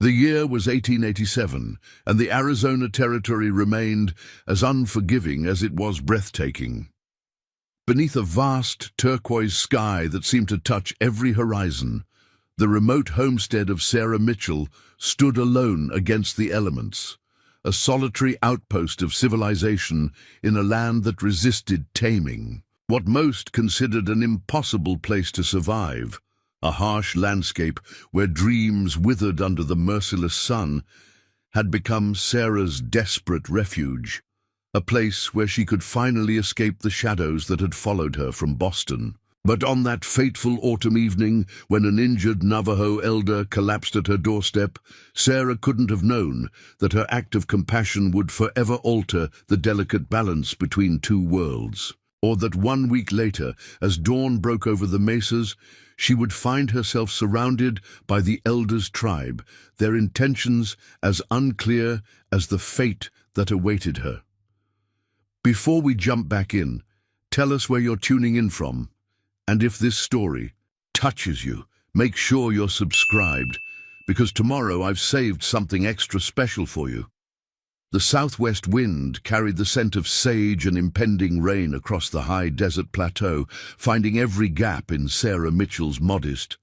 The year was 1887, and the Arizona Territory remained as unforgiving as it was breathtaking. Beneath a vast turquoise sky that seemed to touch every horizon, the remote homestead of Sarah Mitchell stood alone against the elements, a solitary outpost of civilization in a land that resisted taming. What most considered an impossible place to survive, a harsh landscape where dreams withered under the merciless sun, had become Sarah's desperate refuge, a place where she could finally escape the shadows that had followed her from Boston. But on that fateful autumn evening, when an injured Navajo elder collapsed at her doorstep, Sarah couldn't have known that her act of compassion would forever alter the delicate balance between two worlds, or that 1 week later, as dawn broke over the mesas, she would find herself surrounded by the elder's tribe, their intentions as unclear as the fate that awaited her. Before we jump back in, tell us where you're tuning in from. And if this story touches you, make sure you're subscribed, because tomorrow I've saved something extra special for you. The southwest wind carried the scent of sage and impending rain across the high desert plateau, finding every gap in Sarah Mitchell's modest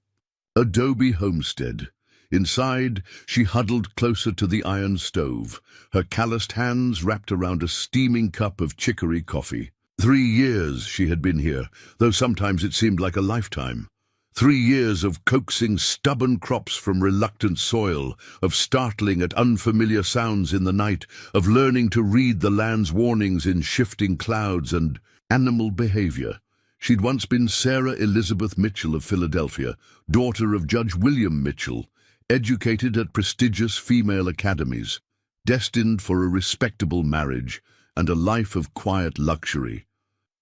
adobe homestead. Inside, she huddled closer to the iron stove, her calloused hands wrapped around a steaming cup of chicory coffee. 3 years she had been here, though sometimes it seemed like a lifetime. 3 years of coaxing stubborn crops from reluctant soil, of startling at unfamiliar sounds in the night, of learning to read the land's warnings in shifting clouds and animal behavior. She'd once been Sarah Elizabeth Mitchell of Philadelphia, daughter of Judge William Mitchell, educated at prestigious female academies, destined for a respectable marriage and a life of quiet luxury.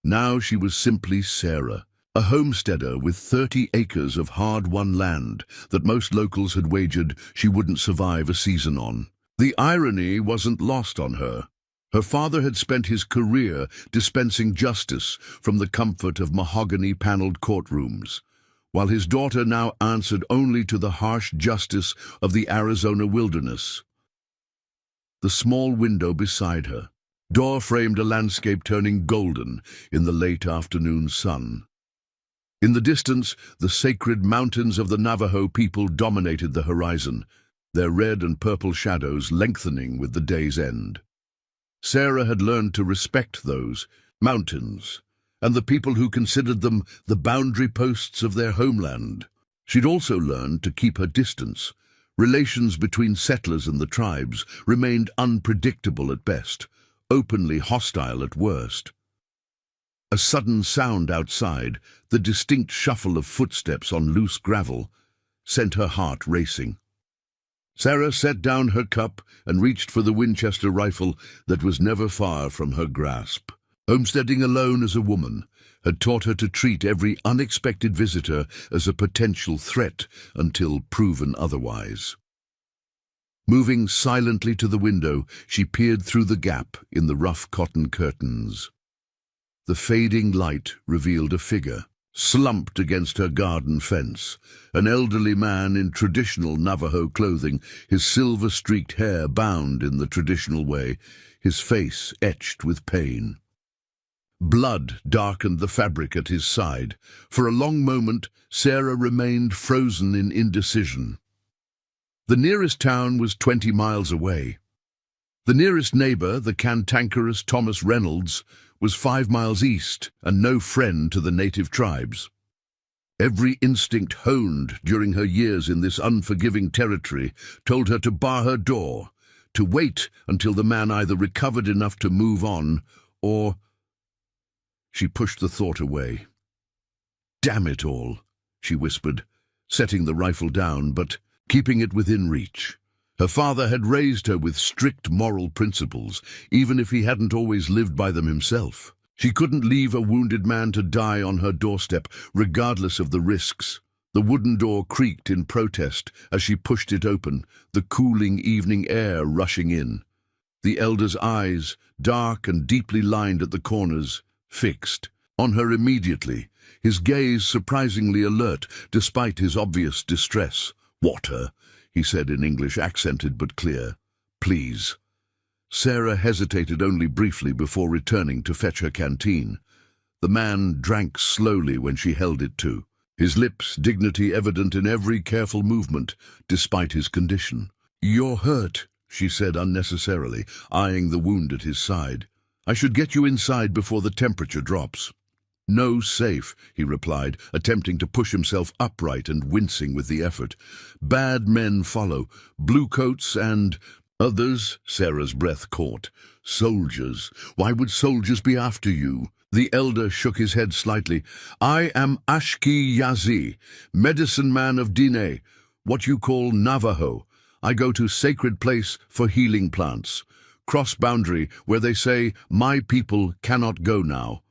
Now she was simply Sarah, a homesteader with 30 acres of hard-won land that most locals had wagered she wouldn't survive a season on. The irony wasn't lost on her. Her father had spent his career dispensing justice from the comfort of mahogany-paneled courtrooms, while his daughter now answered only to the harsh justice of the Arizona wilderness. The small window beside her door framed a landscape turning golden in the late afternoon sun. In the distance, the sacred mountains of the Navajo people dominated the horizon, their red and purple shadows lengthening with the day's end. Sarah had learned to respect those mountains and the people who considered them the boundary posts of their homeland. She'd also learned to keep her distance. Relations between settlers and the tribes remained unpredictable at best, openly hostile at worst. A sudden sound outside, the distinct shuffle of footsteps on loose gravel, sent her heart racing. Sarah set down her cup and reached for the Winchester rifle that was never far from her grasp. Homesteading alone as a woman had taught her to treat every unexpected visitor as a potential threat until proven otherwise. Moving silently to the window, she peered through the gap in the rough cotton curtains. The fading light revealed a figure, slumped against her garden fence, an elderly man in traditional Navajo clothing, his silver-streaked hair bound in the traditional way, his face etched with pain. Blood darkened the fabric at his side. For a long moment, Sarah remained frozen in indecision. The nearest town was 20 miles away. The nearest neighbor, the cantankerous Thomas Reynolds, was 5 miles east and no friend to the native tribes. Every instinct honed during her years in this unforgiving territory told her to bar her door, to wait until the man either recovered enough to move on or... She pushed the thought away. "Damn it all," she whispered, setting the rifle down, but keeping it within reach. Her father had raised her with strict moral principles, even if he hadn't always lived by them himself. She couldn't leave a wounded man to die on her doorstep, regardless of the risks. The wooden door creaked in protest as she pushed it open, the cooling evening air rushing in. The elder's eyes, dark and deeply lined at the corners, fixed on her immediately, his gaze surprisingly alert despite his obvious distress. "Water," he said in English, accented but clear. Please. Sarah hesitated only briefly before returning to fetch her canteen. The man drank slowly when she held it to, his lips' dignity evident in every careful movement, despite his condition. "You're hurt," she said unnecessarily, eyeing the wound at his side. "I should get you inside before the temperature drops." "No safe," he replied, attempting to push himself upright and wincing with the effort. "Bad men follow, bluecoats and—" "Others?" Sarah's breath caught. "Soldiers. Why would soldiers be after you?" The elder shook his head slightly. "I am Ashki Yazi, medicine man of Diné, what you call Navajo. I go to sacred place for healing plants. Cross boundary where they say, my people cannot go now."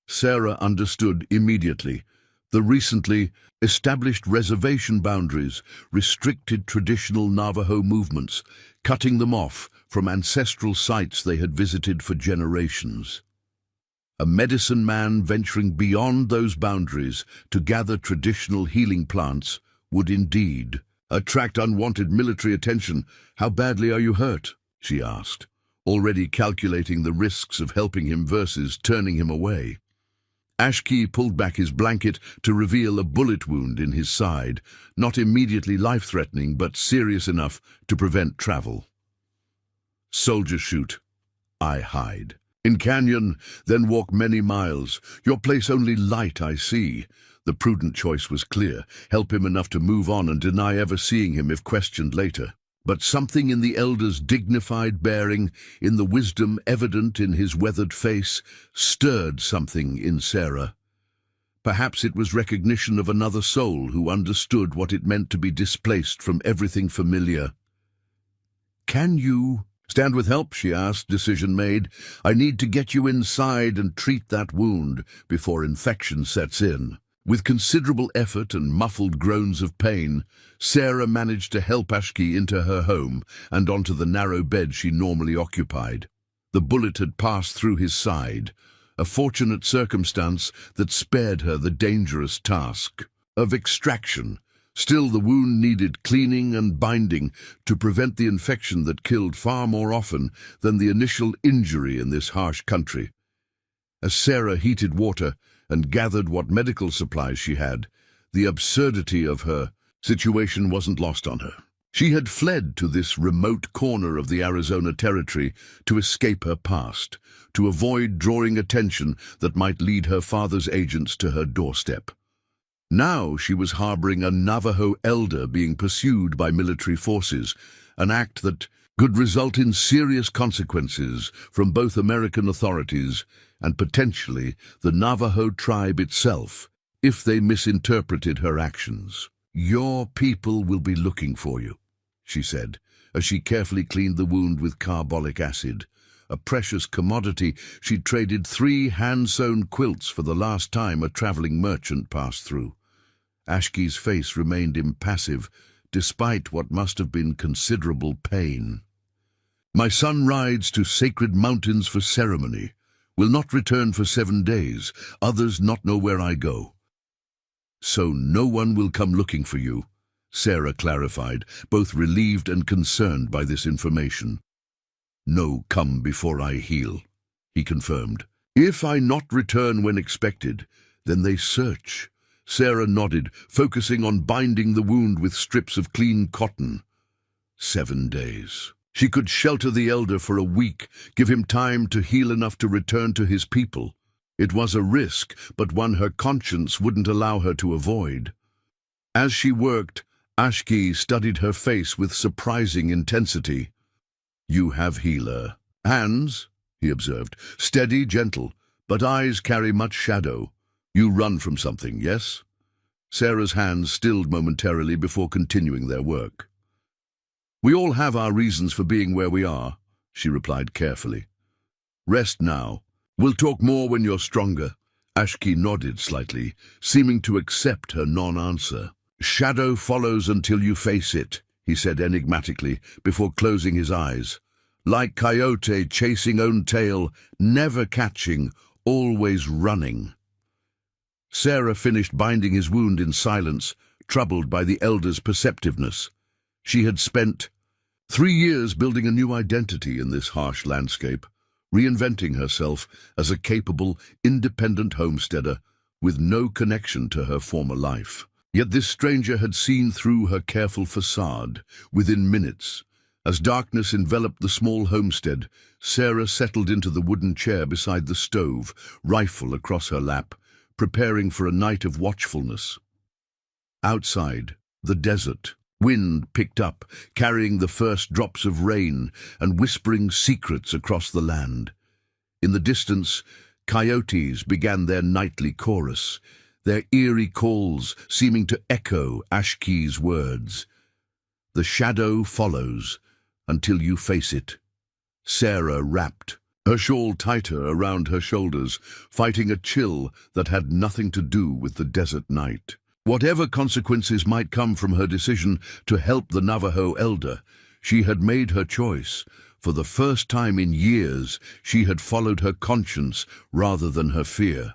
Sarah understood immediately. The recently established reservation boundaries restricted traditional Navajo movements, cutting them off from ancestral sites they had visited for generations. A medicine man venturing beyond those boundaries to gather traditional healing plants would indeed attract unwanted military attention. "How badly are you hurt?" she asked, already calculating the risks of helping him versus turning him away. Ashki pulled back his blanket to reveal a bullet wound in his side, not immediately life-threatening but serious enough to prevent travel. "Soldiers shoot. I hide. In canyon, then walk many miles. Your place only light I see." The prudent choice was clear. Help him enough to move on and deny ever seeing him if questioned later. But something in the elder's dignified bearing, in the wisdom evident in his weathered face, stirred something in Sarah. Perhaps it was recognition of another soul who understood what it meant to be displaced from everything familiar. "Can you stand with help?" she asked, decision made. "I need to get you inside and treat that wound before infection sets in." With considerable effort and muffled groans of pain, Sarah managed to help Ashki into her home and onto the narrow bed she normally occupied. The bullet had passed through his side, a fortunate circumstance that spared her the dangerous task of extraction. Still, the wound needed cleaning and binding to prevent the infection that killed far more often than the initial injury in this harsh country. As Sarah heated water and gathered what medical supplies she had, the absurdity of her situation wasn't lost on her. She had fled to this remote corner of the Arizona Territory to escape her past, to avoid drawing attention that might lead her father's agents to her doorstep. Now she was harboring a Navajo elder being pursued by military forces, an act that could result in serious consequences from both American authorities and potentially the Navajo tribe itself if they misinterpreted her actions. "Your people will be looking for you," she said, as she carefully cleaned the wound with carbolic acid, a precious commodity she'd traded 3 hand-sewn quilts for the last time a traveling merchant passed through. Ashki's face remained impassive, despite what must have been considerable pain. "My son rides to sacred mountains for ceremony, will not return for 7 days, others not know where I go." "So no one will come looking for you," Sarah clarified, both relieved and concerned by this information. "No come before I heal," he confirmed. "If I not return when expected, then they search." Sarah nodded, focusing on binding the wound with strips of clean cotton. 7 days. She could shelter the elder for a week, give him time to heal enough to return to his people. It was a risk, but one her conscience wouldn't allow her to avoid. As she worked, Ashki studied her face with surprising intensity. "You have healer. Hands," he observed, "steady, gentle, but eyes carry much shadow. You run from something, yes?" Sarah's hands stilled momentarily before continuing their work. "We all have our reasons for being where we are," she replied carefully. "Rest now. We'll talk more when you're stronger." Ashki nodded slightly, seeming to accept her non-answer. "Shadow follows until you face it," he said enigmatically, before closing his eyes. "Like coyote chasing own tail, never catching, always running." Sarah finished binding his wound in silence, troubled by the elder's perceptiveness. She had spent 3 years building a new identity in this harsh landscape, reinventing herself as a capable, independent homesteader with no connection to her former life. Yet this stranger had seen through her careful facade. Within minutes, as darkness enveloped the small homestead, Sarah settled into the wooden chair beside the stove, rifle across her lap, preparing for a night of watchfulness. Outside, the desert. Wind picked up, carrying the first drops of rain and whispering secrets across the land. In the distance, coyotes began their nightly chorus, their eerie calls seeming to echo Ashki's words. The shadow follows until you face it. Sarah rapped, her shawl tighter around her shoulders, fighting a chill that had nothing to do with the desert night. Whatever consequences might come from her decision to help the Navajo elder, she had made her choice. For the first time in years, she had followed her conscience rather than her fear.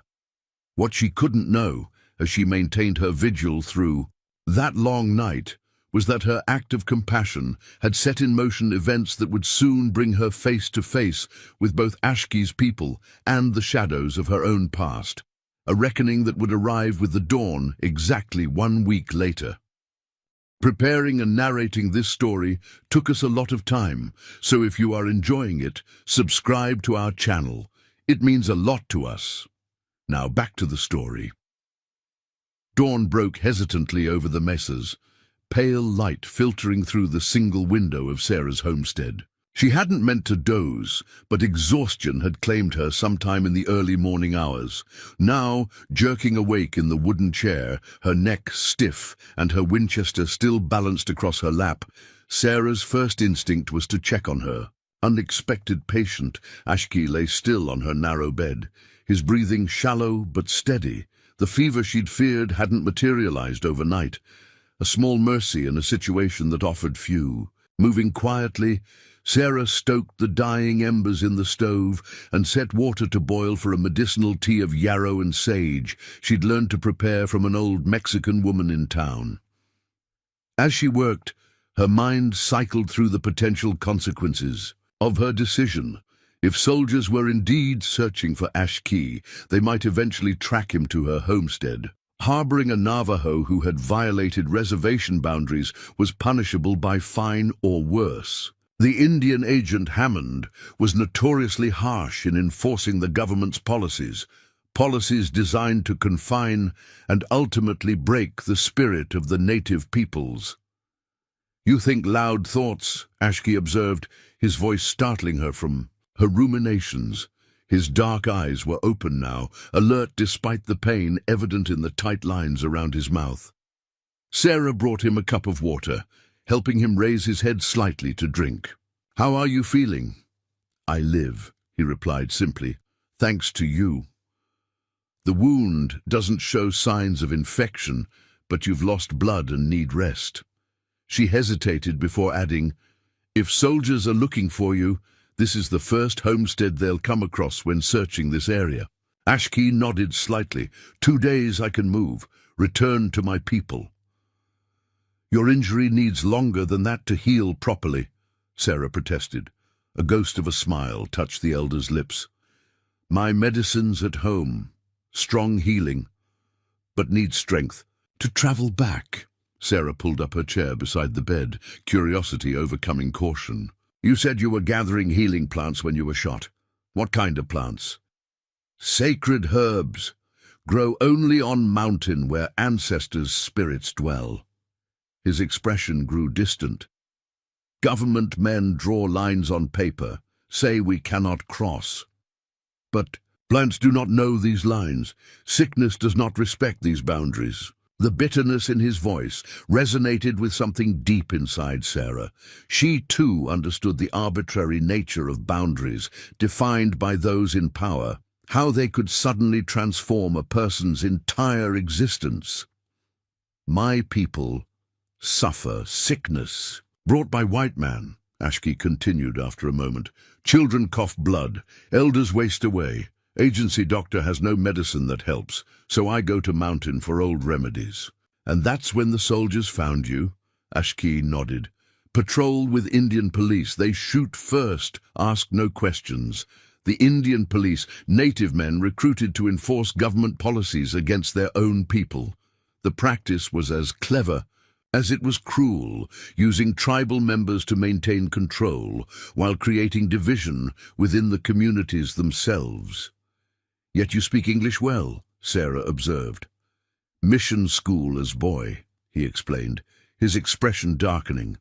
What she couldn't know, as she maintained her vigil through that long night, was that her act of compassion had set in motion events that would soon bring her face to face with both Ashki's people and the shadows of her own past. A reckoning that would arrive with the dawn exactly 1 week later. Preparing and narrating this story took us a lot of time, so if you are enjoying it, subscribe to our channel. It means a lot to us. Now back to the story. Dawn broke hesitantly over the mesas, pale light filtering through the single window of Sarah's homestead. She hadn't meant to doze, but exhaustion had claimed her sometime in the early morning hours. Now, jerking awake in the wooden chair, her neck stiff and her Winchester still balanced across her lap, Sarah's first instinct was to check on her. Unexpected patient, Ashki lay still on her narrow bed, his breathing shallow but steady. The fever she'd feared hadn't materialized overnight. A small mercy in a situation that offered few. Moving quietly, Sarah stoked the dying embers in the stove and set water to boil for a medicinal tea of yarrow and sage she'd learned to prepare from an old Mexican woman in town. As she worked, her mind cycled through the potential consequences of her decision. If soldiers were indeed searching for Ashki, they might eventually track him to her homestead. Harboring a Navajo who had violated reservation boundaries was punishable by fine or worse. The Indian agent Hammond was notoriously harsh in enforcing the government's policies designed to confine and ultimately break the spirit of the native peoples. "You think loud thoughts," Ashki observed, his voice startling her from her ruminations. His dark eyes were open now, alert despite the pain evident in the tight lines around his mouth. Sarah brought him a cup of water, helping him raise his head slightly to drink. "How are you feeling?" "I live," he replied simply, "thanks to you. The wound doesn't show signs of infection, but you've lost blood and need rest." She hesitated before adding, "If soldiers are looking for you, this is the first homestead they'll come across when searching this area." Ashki nodded slightly. 2 days I can move, return to my people." "Your injury needs longer than that to heal properly," Sarah protested. A ghost of a smile touched the elder's lips. "My medicine's at home, strong healing, but need strength to travel back." Sarah pulled up her chair beside the bed, curiosity overcoming caution. "You said you were gathering healing plants when you were shot. What kind of plants?" "Sacred herbs, grow only on mountain where ancestors' spirits dwell." His expression grew distant. "Government men draw lines on paper, say we cannot cross. But plants do not know these lines. Sickness does not respect these boundaries." The bitterness in his voice resonated with something deep inside Sarah. She too understood the arbitrary nature of boundaries, defined by those in power, how they could suddenly transform a person's entire existence. "My people suffer sickness brought by white man," Ashki continued after a moment. "Children cough blood, elders waste away. Agency doctor has no medicine that helps, so I go to mountain for old remedies." "And that's when the soldiers found you?" Ashki nodded. Patrol with Indian police. They shoot first, ask no questions. The Indian police, native men recruited to enforce government policies against their own people. The practice was as clever as it was cruel, using tribal members to maintain control while creating division within the communities themselves. "Yet you speak English well," Sarah observed. "Mission school as boy," he explained, his expression darkening.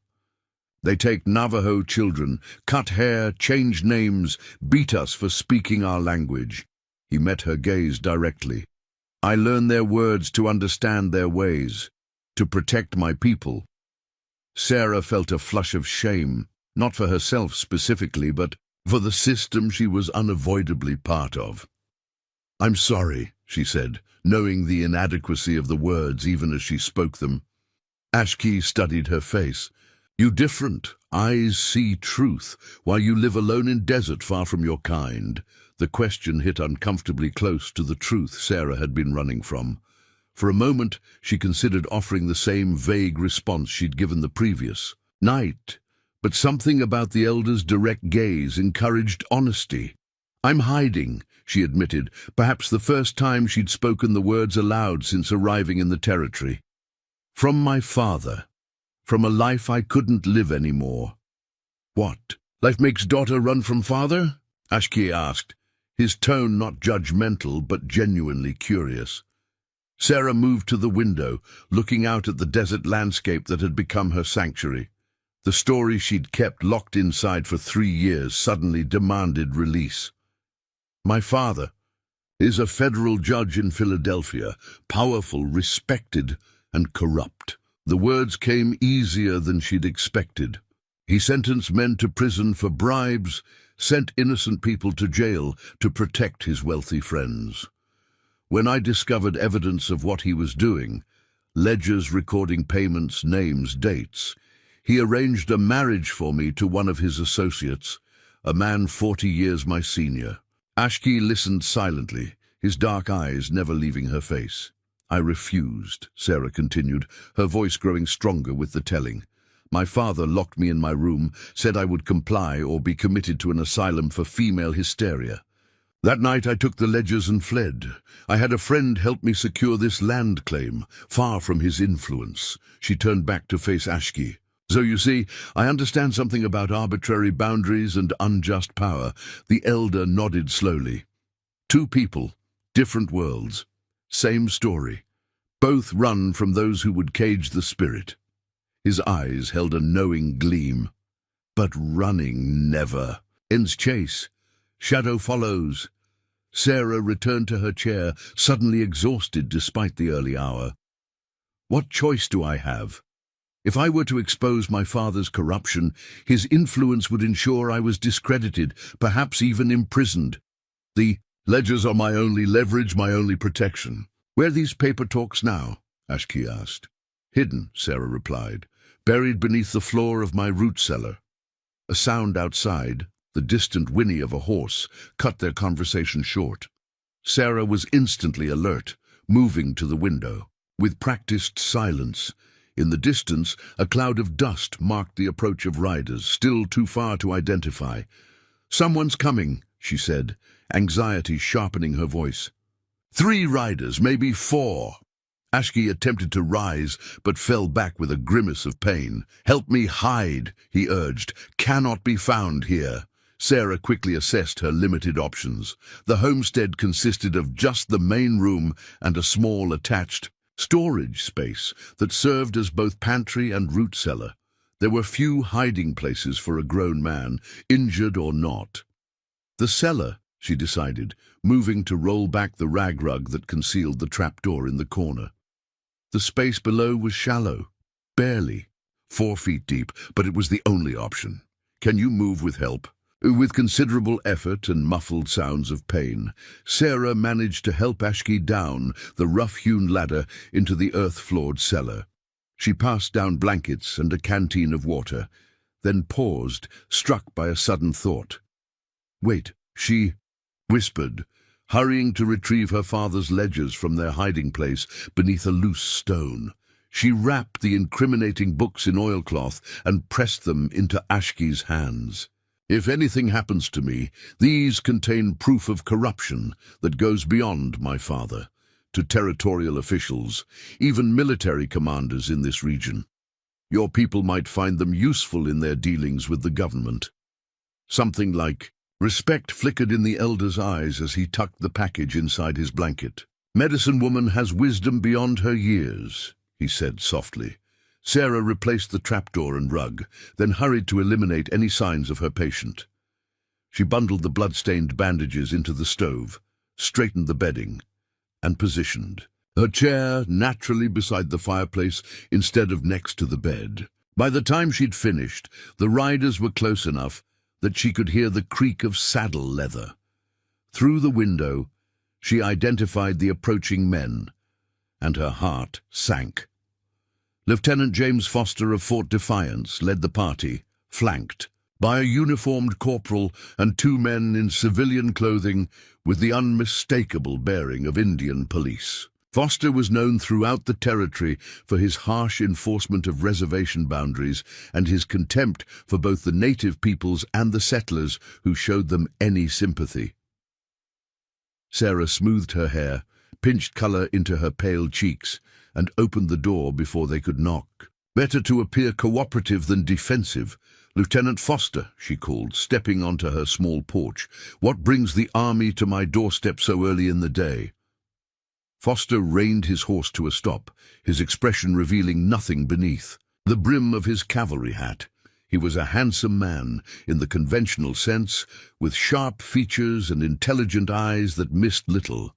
"They take Navajo children, cut hair, change names, beat us for speaking our language." He met her gaze directly. "I learn their words to understand their ways, to protect my people." Sarah felt a flush of shame, not for herself specifically, but for the system she was unavoidably part of. "I'm sorry," she said, knowing the inadequacy of the words even as she spoke them. Ashki studied her face. "You different. Eyes see truth, while you live alone in desert far from your kind." The question hit uncomfortably close to the truth Sarah had been running from. For a moment, she considered offering the same vague response she'd given the previous night, but something about the elder's direct gaze encouraged honesty. "I'm hiding," she admitted, perhaps the first time she'd spoken the words aloud since arriving in the territory. "From my father. From a life I couldn't live anymore." "What? Life makes daughter run from father?" Ashki asked, his tone not judgmental but genuinely curious. Sarah moved to the window, looking out at the desert landscape that had become her sanctuary. The story she'd kept locked inside for 3 years suddenly demanded release. "My father is a federal judge in Philadelphia, powerful, respected, and corrupt." The words came easier than she'd expected. "He sentenced men to prison for bribes, sent innocent people to jail to protect his wealthy friends. When I discovered evidence of what he was doing, ledgers recording payments, names, dates, he arranged a marriage for me to one of his associates, a man 40 years my senior." Ashki listened silently, his dark eyes never leaving her face. "I refused," Sarah continued, her voice growing stronger with the telling. "My father locked me in my room, said I would comply or be committed to an asylum for female hysteria. That night I took the ledgers and fled. I had a friend help me secure this land claim, far from his influence." She turned back to face Ashki. "So you see, I understand something about arbitrary boundaries and unjust power." The elder nodded slowly. "Two people, different worlds, same story. Both run from those who would cage the spirit." His eyes held a knowing gleam. "But running never ends chase. Shadow follows." Sarah returned to her chair, suddenly exhausted despite the early hour. "What choice do I have? If I were to expose my father's corruption, his influence would ensure I was discredited, perhaps even imprisoned. The ledgers are my only leverage, my only protection." "Where are these paper talks now?" Ashki asked. "Hidden," Sarah replied, "buried beneath the floor of my root cellar." A sound outside, the distant whinny of a horse, cut their conversation short. Sarah was instantly alert, moving to the window. With practiced silence, in the distance, a cloud of dust marked the approach of riders, still too far to identify. "Someone's coming," she said, anxiety sharpening her voice. 3 riders, maybe 4. Ashki attempted to rise, but fell back with a grimace of pain. "Help me hide," he urged. "Cannot be found here." Sarah quickly assessed her limited options. The homestead consisted of just the main room and a small attached storage space that served as both pantry and root cellar. There were few hiding places for a grown man, injured or not. The cellar, she decided, moving to roll back the rag rug that concealed the trapdoor in the corner. The space below was shallow, barely 4 feet deep, but it was the only option. "Can you move with help?" With considerable effort and muffled sounds of pain, Sarah managed to help Ashki down the rough-hewn ladder into the earth-floored cellar. She passed down blankets and a canteen of water, then paused, struck by a sudden thought. "Wait," she whispered, hurrying to retrieve her father's ledgers from their hiding place beneath a loose stone. She wrapped the incriminating books in oilcloth and pressed them into Ashki's hands. "If anything happens to me, these contain proof of corruption that goes beyond my father, to territorial officials, even military commanders in this region. Your people might find them useful in their dealings with the government." Something like respect flickered in the elder's eyes as he tucked the package inside his blanket. "Medicine woman has wisdom beyond her years," he said softly. Sarah replaced the trapdoor and rug, then hurried to eliminate any signs of her patient. She bundled the blood-stained bandages into the stove, straightened the bedding, and positioned her chair naturally beside the fireplace instead of next to the bed. By the time she'd finished, the riders were close enough that she could hear the creak of saddle leather. Through the window, she identified the approaching men, and her heart sank. Lieutenant James Foster of Fort Defiance led the party, flanked by a uniformed corporal and two men in civilian clothing with the unmistakable bearing of Indian police. Foster was known throughout the territory for his harsh enforcement of reservation boundaries and his contempt for both the native peoples and the settlers who showed them any sympathy. Sarah smoothed her hair, pinched color into her pale cheeks, and opened the door before they could knock. "Better to appear cooperative than defensive. Lieutenant Foster," she called, stepping onto her small porch. "What brings the army to my doorstep so early in the day?" Foster reined his horse to a stop, his expression revealing nothing beneath. The brim of his cavalry hat. He was a handsome man, in the conventional sense, with sharp features and intelligent eyes that missed little.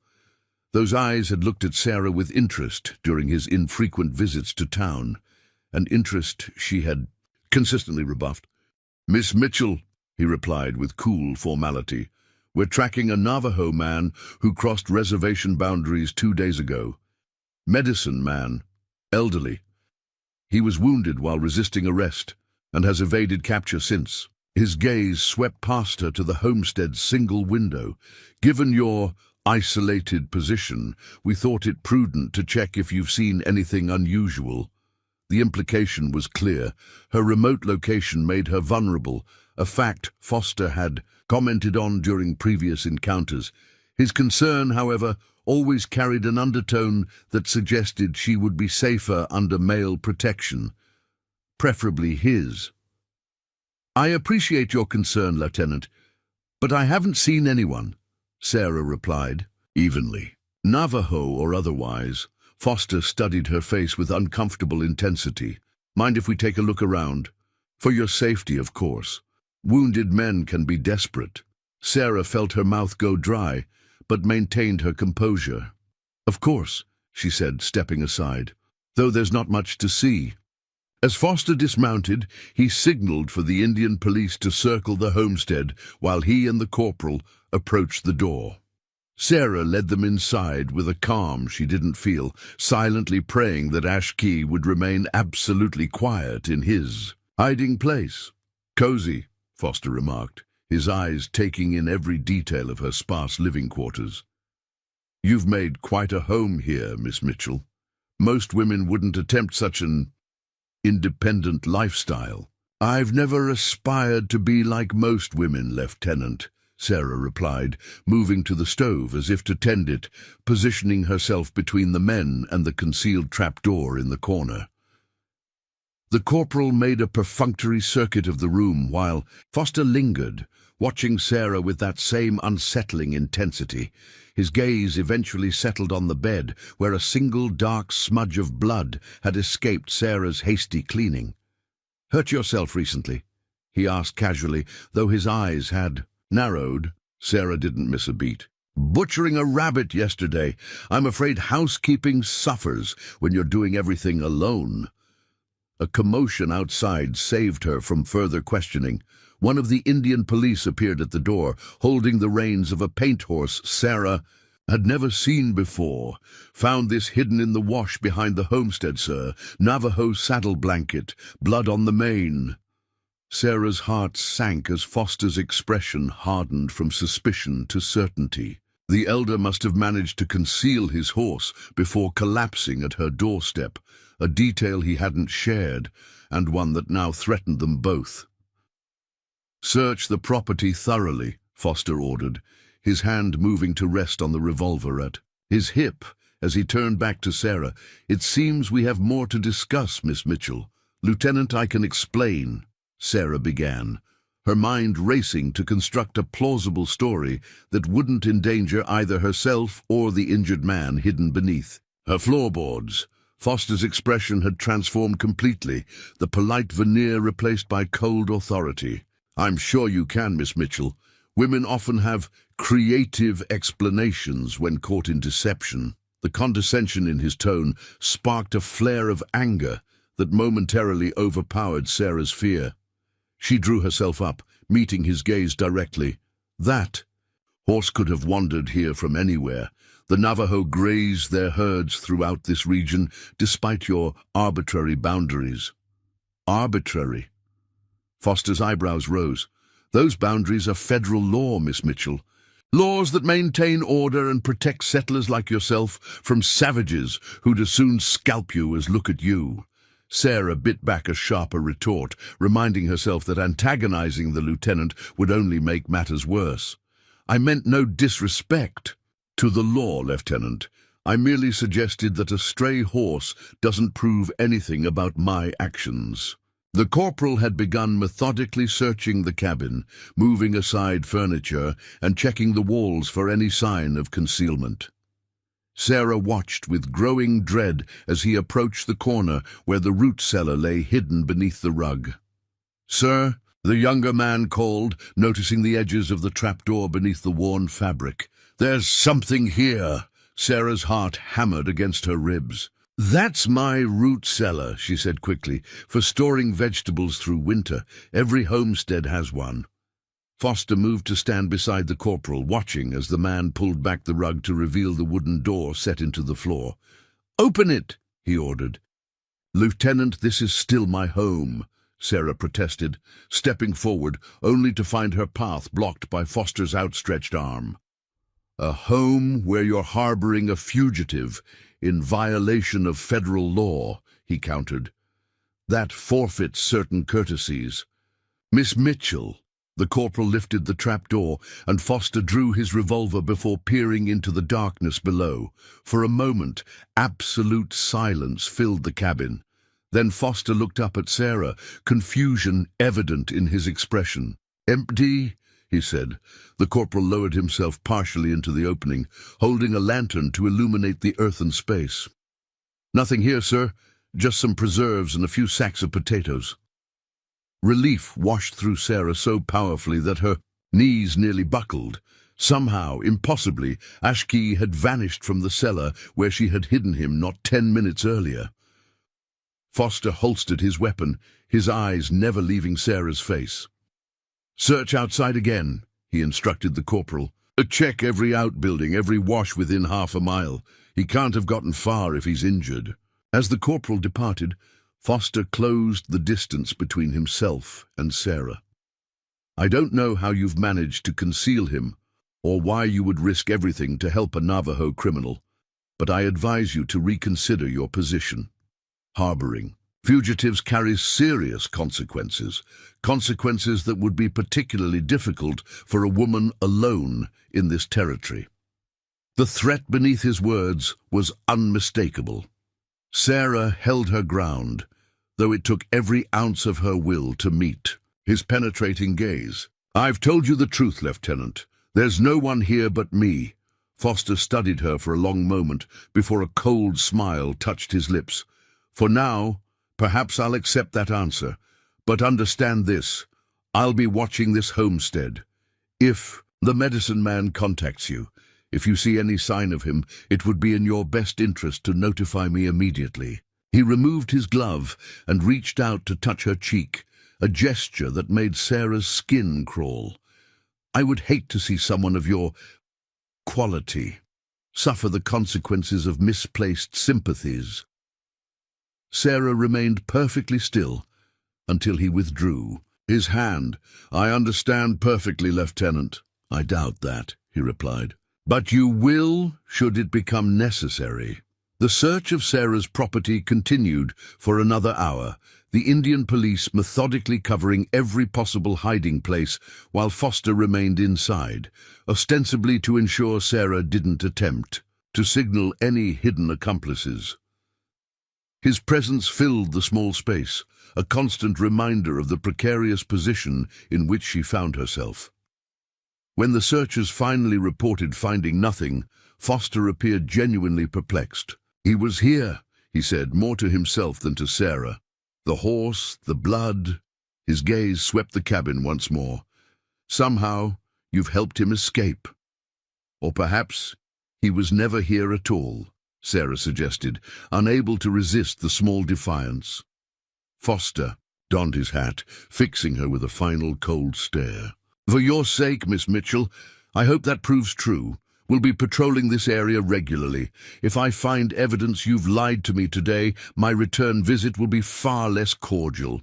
Those eyes had looked at Sarah with interest during his infrequent visits to town, an interest she had consistently rebuffed. "Miss Mitchell," he replied with cool formality, "we're tracking a Navajo man who crossed reservation boundaries 2 days ago. Medicine man, elderly. He was wounded while resisting arrest and has evaded capture since." His gaze swept past her to the homestead's single window. "Given your isolated position, we thought it prudent to check if you've seen anything unusual." The implication was clear. Her remote location made her vulnerable, a fact Foster had commented on during previous encounters. His concern, however, always carried an undertone that suggested she would be safer under male protection, preferably his. "I appreciate your concern, Lieutenant, but I haven't seen anyone," Sarah replied, evenly. Navajo or otherwise, Foster studied her face with uncomfortable intensity. "Mind if we take a look around? For your safety, of course. Wounded men can be desperate." Sarah felt her mouth go dry, but maintained her composure. "Of course," she said, stepping aside, "though there's not much to see." As Foster dismounted, he signaled for the Indian police to circle the homestead while he and the corporal approached the door. Sarah led them inside with a calm she didn't feel, silently praying that Ashki would remain absolutely quiet in his hiding place. "Cozy," Foster remarked, his eyes taking in every detail of her sparse living quarters. "You've made quite a home here, Miss Mitchell. Most women wouldn't attempt such an independent lifestyle." "I've never aspired to be like most women, Lieutenant," Sarah replied, moving to the stove as if to tend it, positioning herself between the men and the concealed trapdoor in the corner. The corporal made a perfunctory circuit of the room while Foster lingered, watching Sarah with that same unsettling intensity. His gaze eventually settled on the bed, where a single dark smudge of blood had escaped Sarah's hasty cleaning. "Hurt yourself recently?" he asked casually, though his eyes had narrowed. Sarah didn't miss a beat. "Butchering a rabbit yesterday. I'm afraid housekeeping suffers when you're doing everything alone." A commotion outside saved her from further questioning. One of the Indian police appeared at the door, holding the reins of a paint horse Sarah had never seen before. "Found this hidden in the wash behind the homestead, sir. Navajo saddle blanket, blood on the mane." Sarah's heart sank as Foster's expression hardened from suspicion to certainty. The elder must have managed to conceal his horse before collapsing at her doorstep, a detail he hadn't shared, and one that now threatened them both. "Search the property thoroughly," Foster ordered, his hand moving to rest on the revolver at his hip as he turned back to Sarah. "It seems we have more to discuss, Miss Mitchell." "Lieutenant, I can explain," Sarah began, her mind racing to construct a plausible story that wouldn't endanger either herself or the injured man hidden beneath her floorboards. Foster's expression had transformed completely, the polite veneer replaced by cold authority. "I'm sure you can, Miss Mitchell. Women often have creative explanations when caught in deception." The condescension in his tone sparked a flare of anger that momentarily overpowered Sarah's fear. She drew herself up, meeting his gaze directly. "That horse could have wandered here from anywhere. The Navajo graze their herds throughout this region, despite your arbitrary boundaries." "Arbitrary?" Foster's eyebrows rose. "Those boundaries are federal law, Miss Mitchell. Laws that maintain order and protect settlers like yourself from savages who'd as soon scalp you as look at you." Sarah bit back a sharper retort, reminding herself that antagonizing the lieutenant would only make matters worse. "I meant no disrespect to the law, Lieutenant. I merely suggested that a stray horse doesn't prove anything about my actions." The corporal had begun methodically searching the cabin, moving aside furniture and checking the walls for any sign of concealment. Sarah watched with growing dread as he approached the corner where the root cellar lay hidden beneath the rug. "Sir," the younger man called, noticing the edges of the trapdoor beneath the worn fabric. "There's something here." Sarah's heart hammered against her ribs. "That's my root cellar," she said quickly, "for storing vegetables through winter. Every homestead has one." Foster moved to stand beside the corporal, watching as the man pulled back the rug to reveal the wooden door set into the floor. "Open it," he ordered. "Lieutenant, this is still my home," Sarah protested, stepping forward only to find her path blocked by Foster's outstretched arm. "A home where you're harboring a fugitive in violation of federal law," he countered. "That forfeits certain courtesies." "Miss Mitchell." The corporal lifted the trapdoor, and Foster drew his revolver before peering into the darkness below. For a moment, absolute silence filled the cabin. Then Foster looked up at Sarah, confusion evident in his expression. "Empty," he said. The corporal lowered himself partially into the opening, holding a lantern to illuminate the earthen space. "Nothing here, sir. Just some preserves and a few sacks of potatoes." Relief washed through Sarah so powerfully that her knees nearly buckled. Somehow, impossibly, Ashki had vanished from the cellar where she had hidden him not 10 minutes earlier. Foster holstered his weapon, his eyes never leaving Sarah's face. "Search outside again," he instructed the corporal. "Check every outbuilding, every wash within half a mile. He can't have gotten far if he's injured." As the corporal departed, Foster closed the distance between himself and Sarah. "I don't know how you've managed to conceal him, or why you would risk everything to help a Navajo criminal, but I advise you to reconsider your position. Harboring fugitives carries serious consequences, consequences that would be particularly difficult for a woman alone in this territory." The threat beneath his words was unmistakable. Sarah held her ground, though it took every ounce of her will to meet his penetrating gaze. "I've told you the truth, Lieutenant. There's no one here but me." Foster studied her for a long moment before a cold smile touched his lips. "For now, perhaps I'll accept that answer, but understand this. I'll be watching this homestead. If the medicine man contacts you, if you see any sign of him, it would be in your best interest to notify me immediately." He removed his glove and reached out to touch her cheek, a gesture that made Sarah's skin crawl. "I would hate to see someone of your quality suffer the consequences of misplaced sympathies." Sarah remained perfectly still until he withdrew his hand. "I understand perfectly, Lieutenant." "I doubt that," he replied. But you will, should it become necessary. The search of Sarah's property continued for another hour, the Indian police methodically covering every possible hiding place while Foster remained inside, ostensibly to ensure Sarah didn't attempt to signal any hidden accomplices. His presence filled the small space, a constant reminder of the precarious position in which she found herself. When the searchers finally reported finding nothing, Foster appeared genuinely perplexed. "He was here," he said, more to himself than to Sarah. "The horse, the blood." His gaze swept the cabin once more. "Somehow, you've helped him escape. Or perhaps he was never here at all," Sarah suggested, unable to resist the small defiance. Foster donned his hat, fixing her with a final cold stare. "For your sake, Miss Mitchell, I hope that proves true. We'll be patrolling this area regularly. If I find evidence you've lied to me today, my return visit will be far less cordial."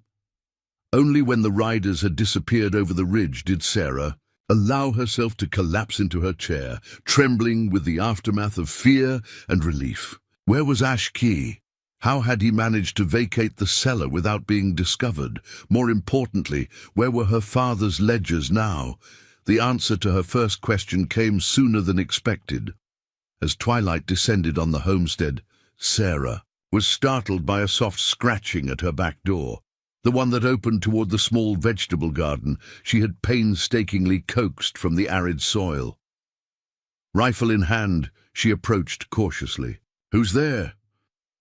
Only when the riders had disappeared over the ridge did Sarah allow herself to collapse into her chair, trembling with the aftermath of fear and relief. Where was Ash Key? How had he managed to vacate the cellar without being discovered? More importantly, where were her father's ledgers now? The answer to her first question came sooner than expected. As twilight descended on the homestead, Sarah was startled by a soft scratching at her back door, the one that opened toward the small vegetable garden she had painstakingly coaxed from the arid soil. Rifle in hand, she approached cautiously. "Who's there?"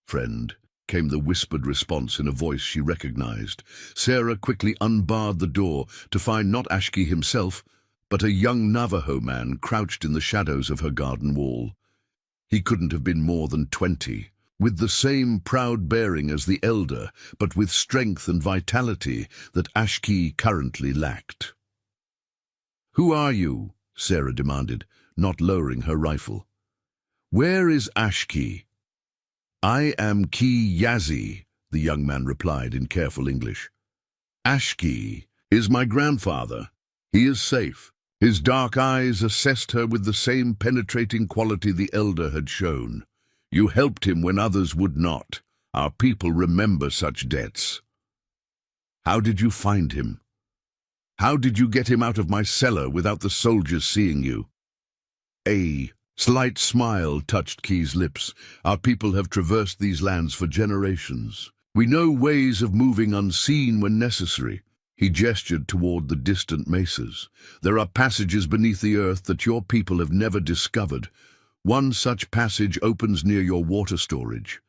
"Friend," came the whispered response in a voice she recognized. Sarah quickly unbarred the door to find not Ashki himself, but a young Navajo man crouched in the shadows of her garden wall. He couldn't have been more than 20, with the same proud bearing as the elder, but with strength and vitality that Ashki currently lacked. "Who are you?" Sarah demanded, not lowering her rifle. "Where is Ashki?" "I am Ki Yazi," the young man replied in careful English. "Ashki is my grandfather. He is safe." His dark eyes assessed her with the same penetrating quality the elder had shown. "You helped him when others would not. Our people remember such debts." "How did you find him? How did you get him out of my cellar without the soldiers seeing you?" A slight smile touched Key's lips. "Our people have traversed these lands for generations. We know ways of moving unseen when necessary." He gestured toward the distant mesas. "There are passages beneath the earth that your people have never discovered. One such passage opens near your water storage."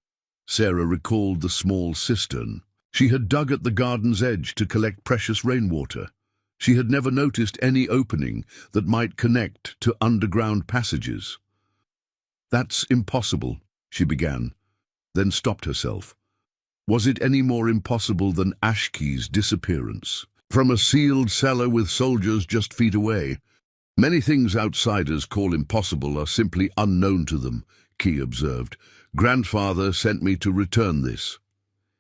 Sarah recalled the small cistern she had dug at the garden's edge to collect precious rainwater. She had never noticed any opening that might connect to underground passages. "That's impossible," she began, then stopped herself. Was it any more impossible than Ashki's disappearance from a sealed cellar with soldiers just feet away? "Many things outsiders call impossible are simply unknown to them," Key observed. "Grandfather sent me to return this."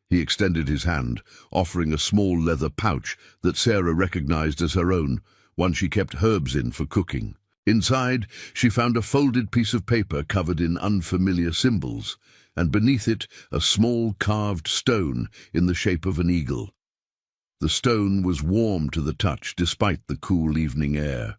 He extended his hand, offering a small leather pouch that Sarah recognized as her own, one she kept herbs in for cooking. Inside, she found a folded piece of paper covered in unfamiliar symbols, and beneath it a small carved stone in the shape of an eagle. The stone was warm to the touch despite the cool evening air.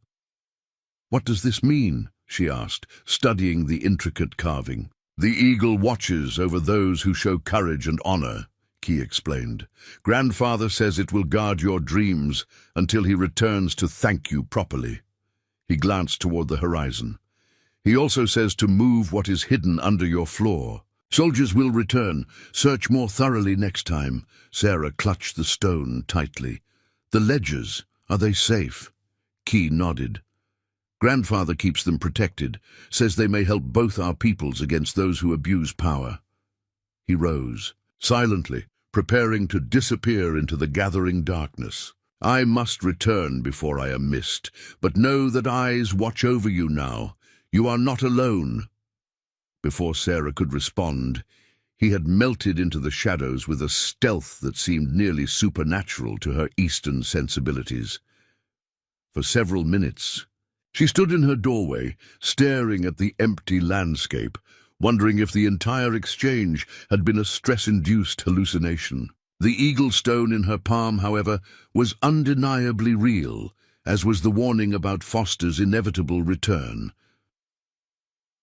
"What does this mean?" she asked, studying the intricate carving. "The eagle watches over those who show courage and honor," Key explained. "Grandfather says it will guard your dreams until he returns to thank you properly." He glanced toward the horizon. "He also says to move what is hidden under your floor. Soldiers will return. Search more thoroughly next time." Sarah clutched the stone tightly. "The ledgers, are they safe?" Key nodded. "Grandfather keeps them protected, says they may help both our peoples against those who abuse power." He rose, silently, preparing to disappear into the gathering darkness. "I must return before I am missed, but know that eyes watch over you now. You are not alone." Before Sarah could respond, he had melted into the shadows with a stealth that seemed nearly supernatural to her Eastern sensibilities. For several minutes, She stood in her doorway, staring at the empty landscape, wondering if the entire exchange had been a stress-induced hallucination. The eagle stone in her palm, however, was undeniably real, as was the warning about Foster's inevitable return.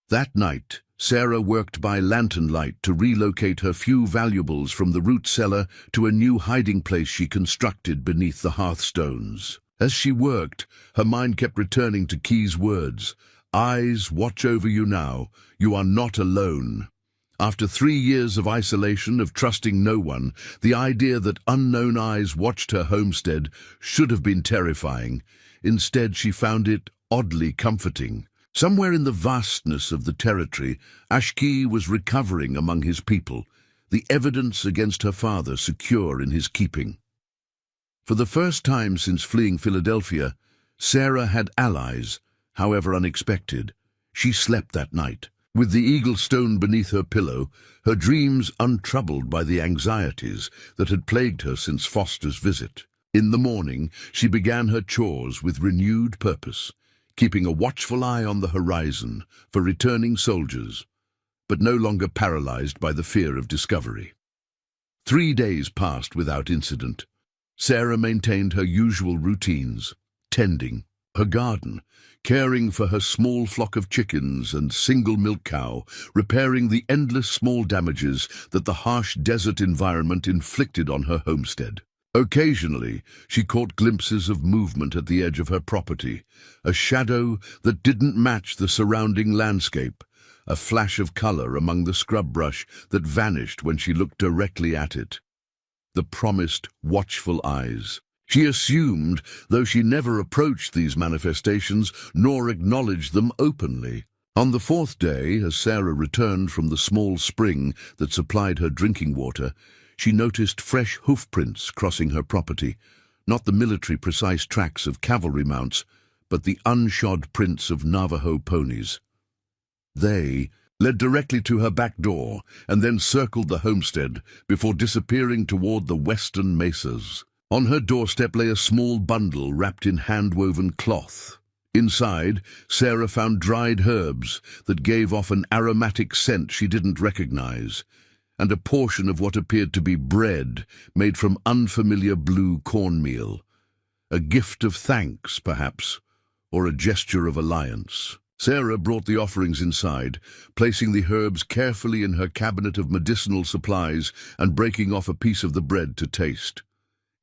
That night, Sarah worked by lantern light to relocate her few valuables from the root cellar to a new hiding place she constructed beneath the hearthstones. As she worked, her mind kept returning to Key's words, "Eyes watch over you now. You are not alone." After 3 years of isolation, of trusting no one, the idea that unknown eyes watched her homestead should have been terrifying. Instead, she found it oddly comforting. Somewhere in the vastness of the territory, Ashki was recovering among his people, the evidence against her father secure in his keeping. For the first time since fleeing Philadelphia, Sarah had allies, however unexpected. She slept that night, with the eagle stone beneath her pillow, her dreams untroubled by the anxieties that had plagued her since Foster's visit. In the morning, she began her chores with renewed purpose, keeping a watchful eye on the horizon for returning soldiers, but no longer paralyzed by the fear of discovery. 3 days passed without incident. Sarah maintained her usual routines, tending her garden, caring for her small flock of chickens and single milk cow, repairing the endless small damages that the harsh desert environment inflicted on her homestead. Occasionally, she caught glimpses of movement at the edge of her property, a shadow that didn't match the surrounding landscape, a flash of color among the scrub brush that vanished when she looked directly at it. The promised watchful eyes. She assumed, though she never approached these manifestations nor acknowledged them openly. On the 4th day, as Sarah returned from the small spring that supplied her drinking water, she noticed fresh hoofprints crossing her property, not the military-precise tracks of cavalry mounts, but the unshod prints of Navajo ponies. They led directly to her back door and then circled the homestead before disappearing toward the western mesas. On her doorstep lay a small bundle wrapped in hand-woven cloth. Inside, Sarah found dried herbs that gave off an aromatic scent she didn't recognize, and a portion of what appeared to be bread made from unfamiliar blue cornmeal. A gift of thanks, perhaps, or a gesture of alliance. Sarah brought the offerings inside, placing the herbs carefully in her cabinet of medicinal supplies and breaking off a piece of the bread to taste.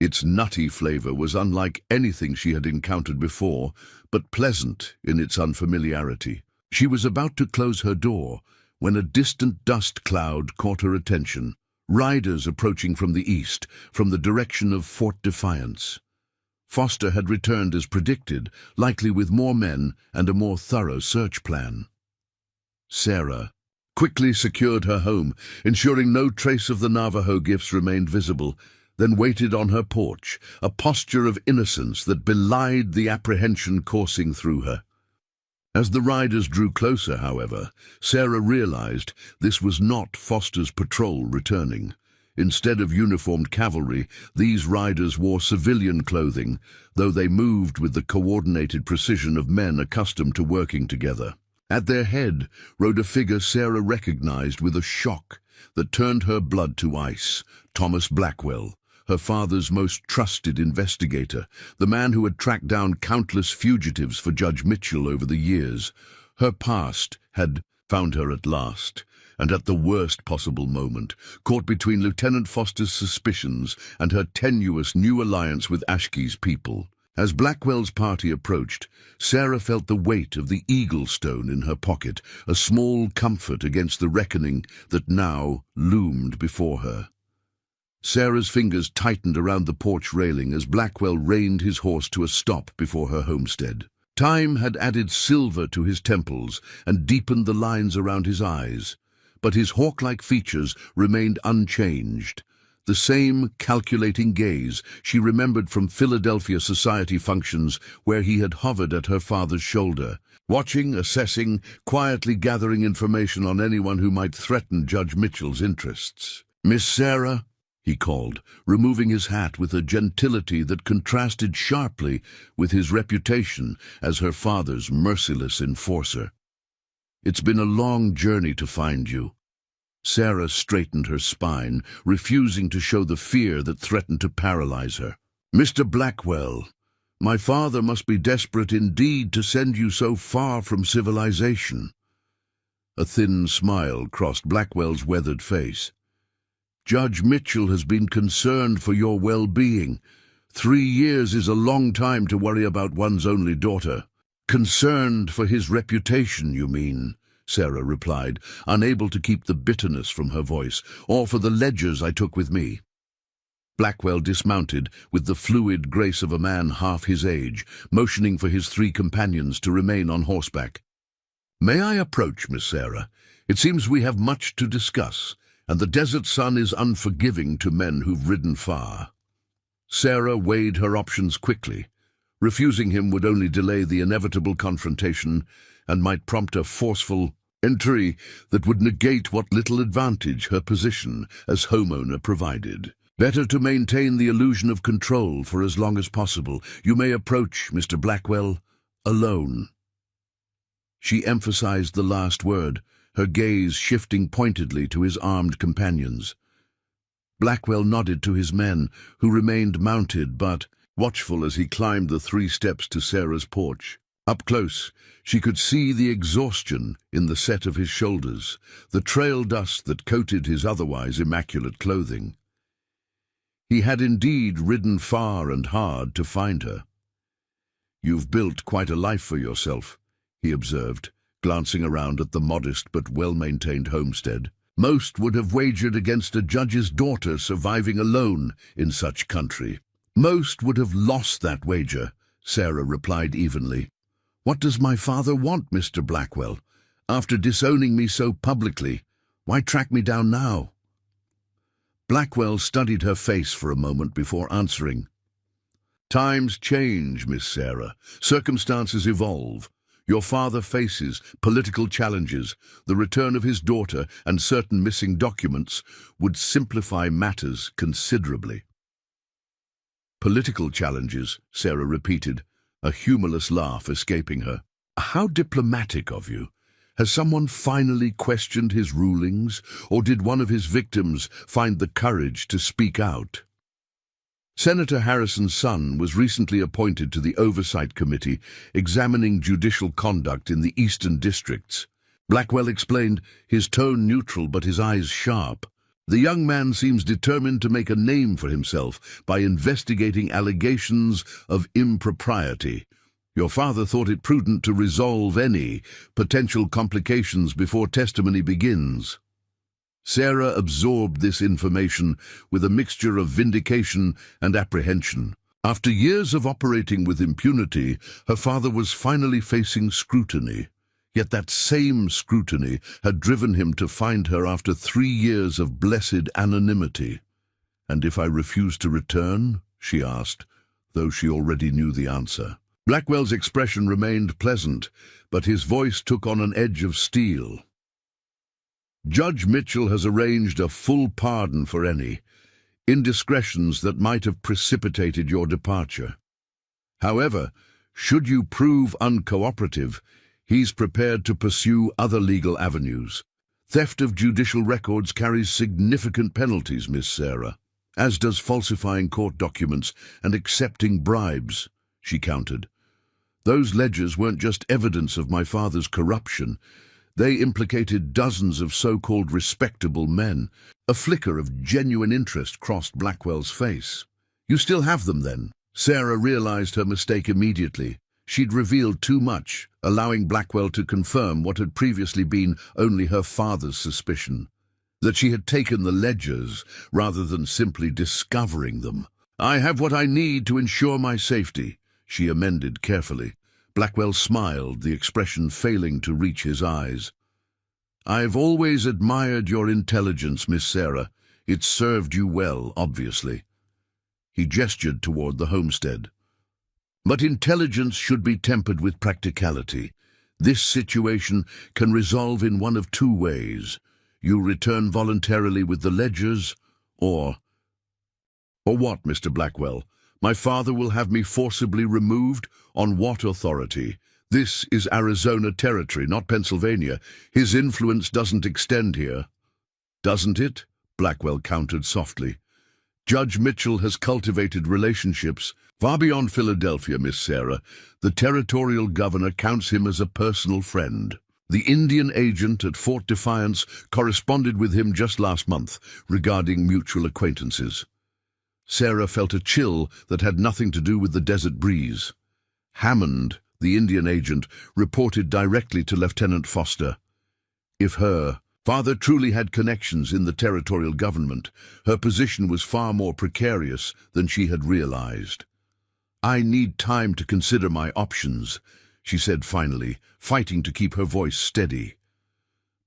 Its nutty flavor was unlike anything she had encountered before, but pleasant in its unfamiliarity. She was about to close her door when a distant dust cloud caught her attention, riders approaching from the east, from the direction of Fort Defiance. Foster had returned as predicted, likely with more men and a more thorough search plan. Sarah quickly secured her home, ensuring no trace of the Navajo gifts remained visible, then waited on her porch, a posture of innocence that belied the apprehension coursing through her. As the riders drew closer, however, Sarah realized this was not Foster's patrol returning. Instead of uniformed cavalry, these riders wore civilian clothing, though they moved with the coordinated precision of men accustomed to working together. At their head rode a figure Sarah recognized with a shock that turned her blood to ice: Thomas Blackwell, her father's most trusted investigator, the man who had tracked down countless fugitives for Judge Mitchell over the years. Her past had found her at last, and at the worst possible moment, caught between Lieutenant Foster's suspicions and her tenuous new alliance with Ashki's people. As Blackwell's party approached, Sarah felt the weight of the eagle stone in her pocket, a small comfort against the reckoning that now loomed before her. Sarah's fingers tightened around the porch railing as Blackwell reined his horse to a stop before her homestead. Time had added silver to his temples and deepened the lines around his eyes, but his hawk-like features remained unchanged. The same calculating gaze she remembered from Philadelphia society functions where he had hovered at her father's shoulder, watching, assessing, quietly gathering information on anyone who might threaten Judge Mitchell's interests. "Miss Sarah," he called, removing his hat with a gentility that contrasted sharply with his reputation as her father's merciless enforcer. "It's been a long journey to find you." Sarah straightened her spine, refusing to show the fear that threatened to paralyze her. "Mr. Blackwell, my father must be desperate indeed to send you so far from civilization." A thin smile crossed Blackwell's weathered face. "Judge Mitchell has been concerned for your well-being. 3 years is a long time to worry about one's only daughter." "Concerned for his reputation, you mean?" Sarah replied, unable to keep the bitterness from her voice. "Or for the ledgers I took with me?" Blackwell dismounted with the fluid grace of a man half his age, motioning for his 3 companions to remain on horseback. "May I approach, Miss Sarah? It seems we have much to discuss, and the desert sun is unforgiving to men who've ridden far." Sarah weighed her options quickly. Refusing him would only delay the inevitable confrontation and might prompt a forceful entry that would negate what little advantage her position as homeowner provided. "Better to maintain the illusion of control for as long as possible. You may approach, Mr. Blackwell, alone." She emphasized the last word, her gaze shifting pointedly to his armed companions. Blackwell nodded to his men, who remained mounted but watchful as he climbed the 3 steps to Sarah's porch. Up close, she could see the exhaustion in the set of his shoulders, the trail dust that coated his otherwise immaculate clothing. He had indeed ridden far and hard to find her. "You've built quite a life for yourself," he observed, glancing around at the modest but well-maintained homestead. "Most would have wagered against a judge's daughter surviving alone in such country." "Most would have lost that wager," Sarah replied evenly. "What does my father want, Mr. Blackwell? After disowning me so publicly, why track me down now?" Blackwell studied her face for a moment before answering. "Times change, Miss Sarah. Circumstances evolve. Your father faces political challenges. The return of his daughter and certain missing documents would simplify matters considerably." "Political challenges," Sarah repeated, a humorless laugh escaping her. "How diplomatic of you. Has someone finally questioned his rulings, or did one of his victims find the courage to speak out?" Senator Harrison's son was recently appointed to the Oversight Committee examining judicial conduct in the eastern districts. Blackwell explained, his tone neutral but his eyes sharp. "The young man seems determined to make a name for himself by investigating allegations of impropriety. Your father thought it prudent to resolve any potential complications before testimony begins." Sarah absorbed this information with a mixture of vindication and apprehension. After years of operating with impunity, her father was finally facing scrutiny. Yet that same scrutiny had driven him to find her after 3 years of blessed anonymity. "And if I refuse to return?" she asked, though she already knew the answer. Blackwell's expression remained pleasant, but his voice took on an edge of steel. "Judge Mitchell has arranged a full pardon for any indiscretions that might have precipitated your departure. However, should you prove uncooperative, he's prepared to pursue other legal avenues. Theft of judicial records carries significant penalties, Miss Sarah, as does falsifying court documents and accepting bribes," she countered. "Those ledgers weren't just evidence of my father's corruption. They implicated dozens of so-called respectable men." A flicker of genuine interest crossed Blackwell's face. "You still have them, then?" Sarah realized her mistake immediately. She'd revealed too much, allowing Blackwell to confirm what had previously been only her father's suspicion, that she had taken the ledgers rather than simply discovering them. "I have what I need to ensure my safety," she amended carefully. Blackwell smiled, the expression failing to reach his eyes. "I've always admired your intelligence, Miss Sarah. It's served you well, obviously." He gestured toward the homestead. "But intelligence should be tempered with practicality. This situation can resolve in one of 2 ways. You return voluntarily with the ledgers, or Or what, Mr. Blackwell? My father will have me forcibly removed? On what authority? This is Arizona territory, not Pennsylvania. His influence doesn't extend here. Doesn't it? Blackwell countered softly. Judge Mitchell has cultivated relationships far beyond Philadelphia, Miss Sarah. The territorial governor counts him as a personal friend. The Indian agent at Fort Defiance corresponded with him just last month regarding mutual acquaintances. Sarah felt a chill that had nothing to do with the desert breeze. Hammond, the Indian agent, reported directly to Lieutenant Foster. If her father truly had connections in the territorial government, her position was far more precarious than she had realized. I need time to consider my options, she said finally, fighting to keep her voice steady.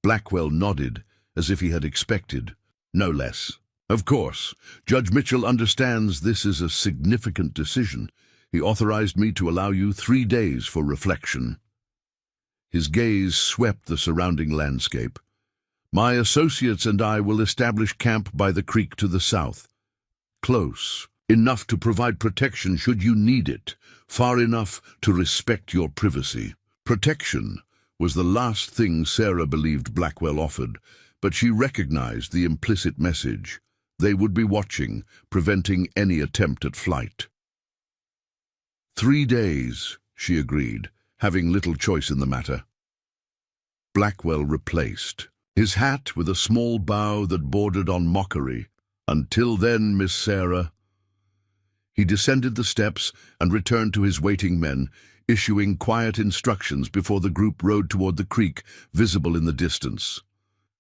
Blackwell nodded, as if he had expected, no less. Of course, Judge Mitchell understands this is a significant decision. He authorized me to allow you 3 days for reflection. His gaze swept the surrounding landscape. My associates and I will establish camp by the creek to the south. Close, enough to provide protection should you need it, far enough to respect your privacy. Protection was the last thing Sarah believed Blackwell offered, but she recognized the implicit message. They would be watching, preventing any attempt at flight. 3 days, she agreed, having little choice in the matter. Blackwell replaced, his hat with a small bow that bordered on mockery. Until then, Miss Sarah. He descended the steps and returned to his waiting men, issuing quiet instructions before the group rode toward the creek, visible in the distance.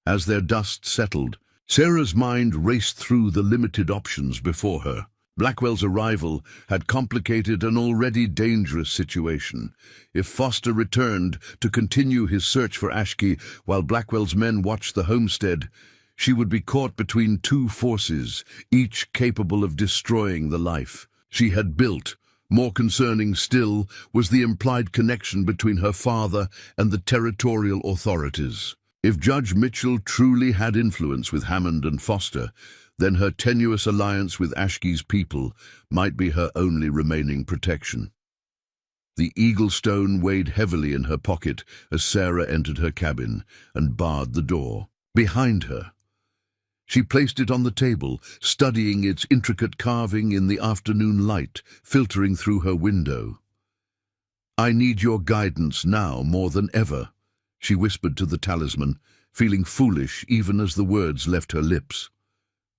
As their dust settled, Sarah's mind raced through the limited options before her. Blackwell's arrival had complicated an already dangerous situation. If Foster returned to continue his search for Ashki while Blackwell's men watched the homestead, she would be caught between 2 forces, each capable of destroying the life she had built. More concerning still was the implied connection between her father and the territorial authorities. If Judge Mitchell truly had influence with Hammond and Foster, then her tenuous alliance with Ashki's people might be her only remaining protection. The eagle stone weighed heavily in her pocket as Sarah entered her cabin and barred the door behind her. She placed it on the table, studying its intricate carving in the afternoon light filtering through her window. I need your guidance now more than ever, she whispered to the talisman, feeling foolish even as the words left her lips.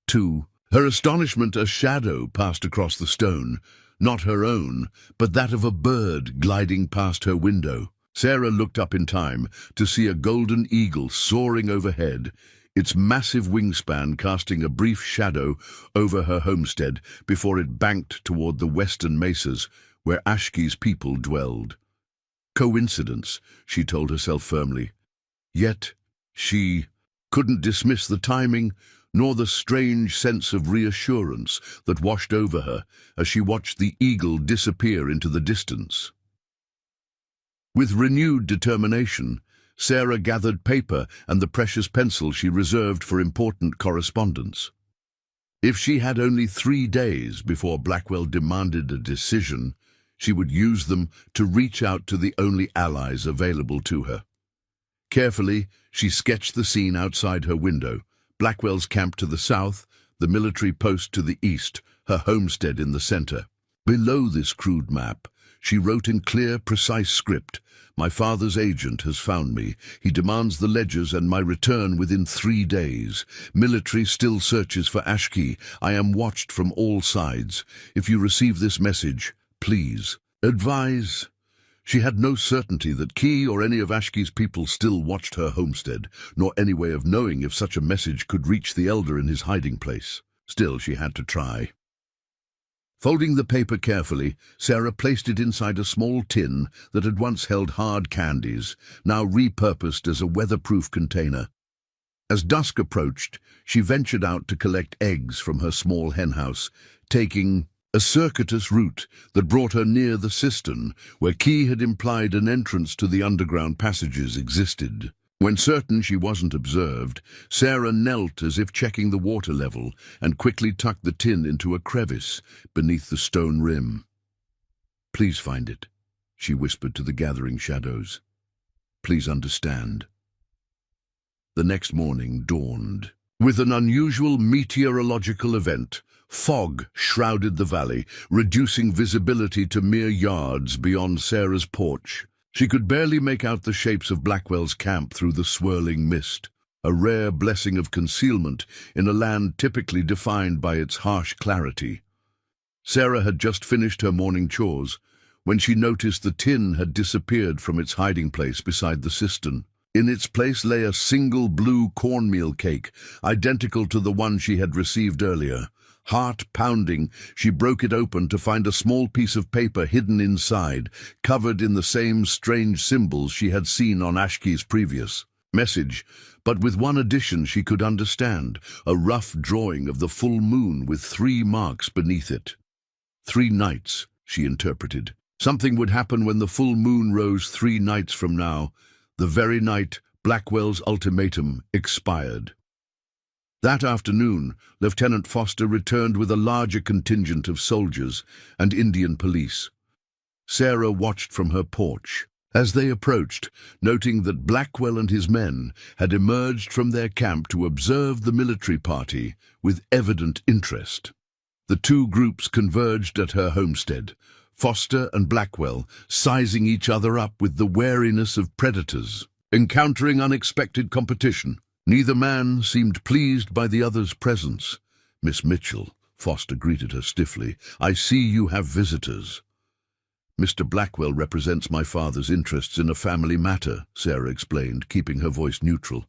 To her astonishment, a shadow passed across the stone, not her own, but that of a bird gliding past her window. Sarah looked up in time to see a golden eagle soaring overhead, its massive wingspan casting a brief shadow over her homestead before it banked toward the western mesas where Ashki's people dwelled. Coincidence, she told herself firmly. Yet she couldn't dismiss the timing, nor the strange sense of reassurance that washed over her as she watched the eagle disappear into the distance. With renewed determination, Sarah gathered paper and the precious pencil she reserved for important correspondence. If she had only 3 days before Blackwell demanded a decision, she would use them to reach out to the only allies available to her. Carefully, she sketched the scene outside her window: Blackwell's camp to the south, the military post to the east, her homestead in the center. Below this crude map, she wrote in clear, precise script, "My father's agent has found me. He demands the ledgers and my return within 3 days. Military still searches for Ashki. I am watched from all sides. If you receive this message, please advise." She had no certainty that Key or any of Ashki's people still watched her homestead, nor any way of knowing if such a message could reach the elder in his hiding place. Still, she had to try. Folding the paper carefully, Sarah placed it inside a small tin that had once held hard candies, now repurposed as a weatherproof container. As dusk approached, she ventured out to collect eggs from her small henhouse, taking a circuitous route that brought her near the cistern, where Key had implied an entrance to the underground passages existed. When certain she wasn't observed, Sarah knelt as if checking the water level and quickly tucked the tin into a crevice beneath the stone rim. "Please find it," she whispered to the gathering shadows. "Please understand." The next morning dawned. With an unusual meteorological event, fog shrouded the valley, reducing visibility to mere yards beyond Sarah's porch. She could barely make out the shapes of Blackwell's camp through the swirling mist, a rare blessing of concealment in a land typically defined by its harsh clarity. Sarah had just finished her morning chores when she noticed the tin had disappeared from its hiding place beside the cistern. In its place lay a single blue cornmeal cake, identical to the one she had received earlier. Heart pounding, she broke it open to find a small piece of paper hidden inside, covered in the same strange symbols she had seen on Ashki's previous message, but with one addition she could understand, a rough drawing of the full moon with 3 marks beneath it. 3 nights, she interpreted. Something would happen when the full moon rose 3 nights from now, the very night Blackwell's ultimatum expired. That afternoon, Lieutenant Foster returned with a larger contingent of soldiers and Indian police. Sarah watched from her porch as they approached, noting that Blackwell and his men had emerged from their camp to observe the military party with evident interest. The 2 groups converged at her homestead, Foster and Blackwell sizing each other up with the wariness of predators, encountering unexpected competition. Neither man seemed pleased by the other's presence. "Miss Mitchell," Foster greeted her stiffly, "I see you have visitors." "Mr. Blackwell represents my father's interests in a family matter," Sarah explained, keeping her voice neutral.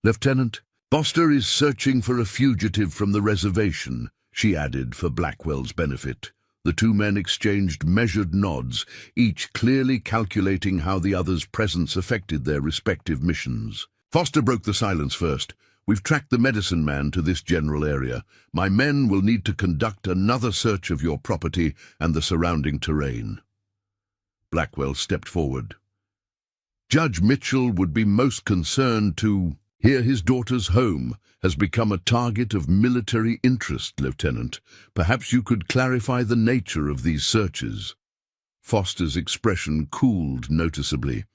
"Lieutenant, Foster is searching for a fugitive from the reservation," she added for Blackwell's benefit. The 2 men exchanged measured nods, each clearly calculating how the other's presence affected their respective missions. Foster broke the silence first. "We've tracked the medicine man to this general area. My men will need to conduct another search of your property and the surrounding terrain." Blackwell stepped forward. "Judge Mitchell would be most concerned to hear his daughter's home has become a target of military interest, Lieutenant. Perhaps you could clarify the nature of these searches." Foster's expression cooled noticeably.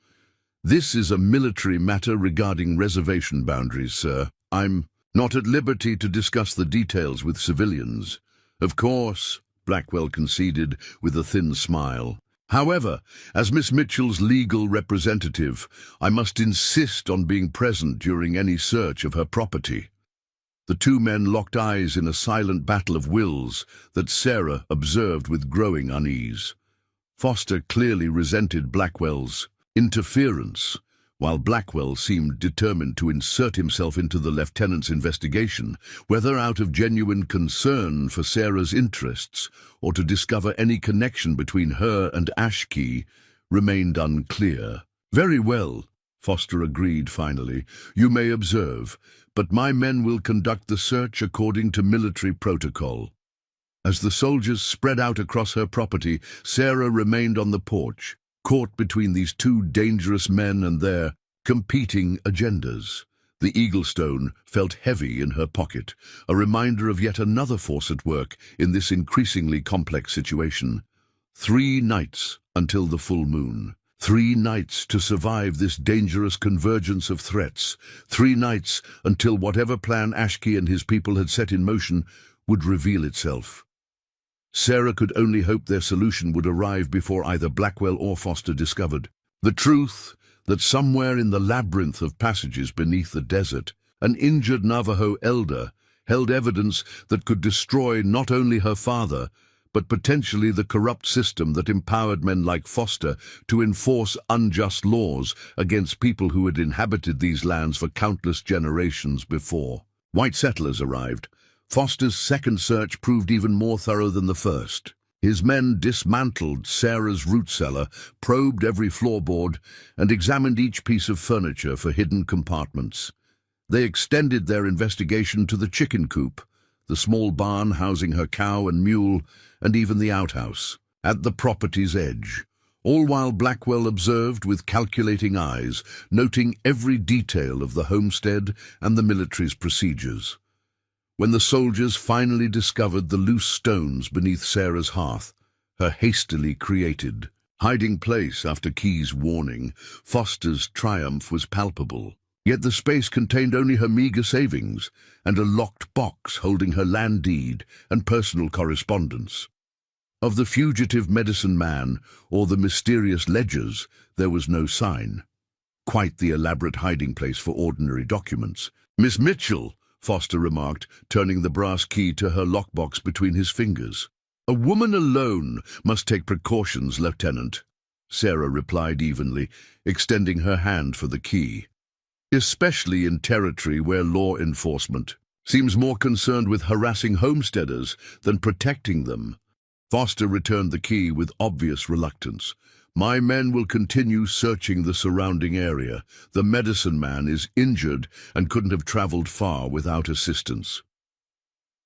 "This is a military matter regarding reservation boundaries, sir. I'm not at liberty to discuss the details with civilians." "Of course," Blackwell conceded with a thin smile. "However, as Miss Mitchell's legal representative, I must insist on being present during any search of her property." The 2 men locked eyes in a silent battle of wills that Sarah observed with growing unease. Foster clearly resented Blackwell's interference, while Blackwell seemed determined to insert himself into the lieutenant's investigation, whether out of genuine concern for Sarah's interests or to discover any connection between her and Ashki remained unclear. "Very well," Foster agreed finally. "You may observe, but my men will conduct the search according to military protocol." As the soldiers spread out across her property, Sarah remained on the porch, caught between these 2 dangerous men and their competing agendas. The Eaglestone felt heavy in her pocket, a reminder of yet another force at work in this increasingly complex situation. 3 nights until the full moon. 3 nights to survive this dangerous convergence of threats. 3 nights until whatever plan Ashki and his people had set in motion would reveal itself. Sarah could only hope their solution would arrive before either Blackwell or Foster discovered the truth that somewhere in the labyrinth of passages beneath the desert, an injured Navajo elder held evidence that could destroy not only her father, but potentially the corrupt system that empowered men like Foster to enforce unjust laws against people who had inhabited these lands for countless generations before. White settlers arrived. Foster's second search proved even more thorough than the first. His men dismantled Sarah's root cellar, probed every floorboard, and examined each piece of furniture for hidden compartments. They extended their investigation to the chicken coop, the small barn housing her cow and mule, and even the outhouse. At the property's edge, all while Blackwell observed with calculating eyes, noting every detail of the homestead and the military's procedures. When the soldiers finally discovered the loose stones beneath Sarah's hearth, her hastily created hiding place after Key's warning, Foster's triumph was palpable. Yet the space contained only her meager savings and a locked box holding her land deed and personal correspondence. Of the fugitive medicine man or the mysterious ledgers, there was no sign. Quite the elaborate hiding place for ordinary documents. "Miss Mitchell," Foster remarked, turning the brass key to her lockbox between his fingers. "A woman alone must take precautions, Lieutenant," Sarah replied evenly, extending her hand for the key. "Especially in territory where law enforcement seems more concerned with harassing homesteaders than protecting them." Foster returned the key with obvious reluctance. "My men will continue searching the surrounding area. The medicine man is injured and couldn't have traveled far without assistance."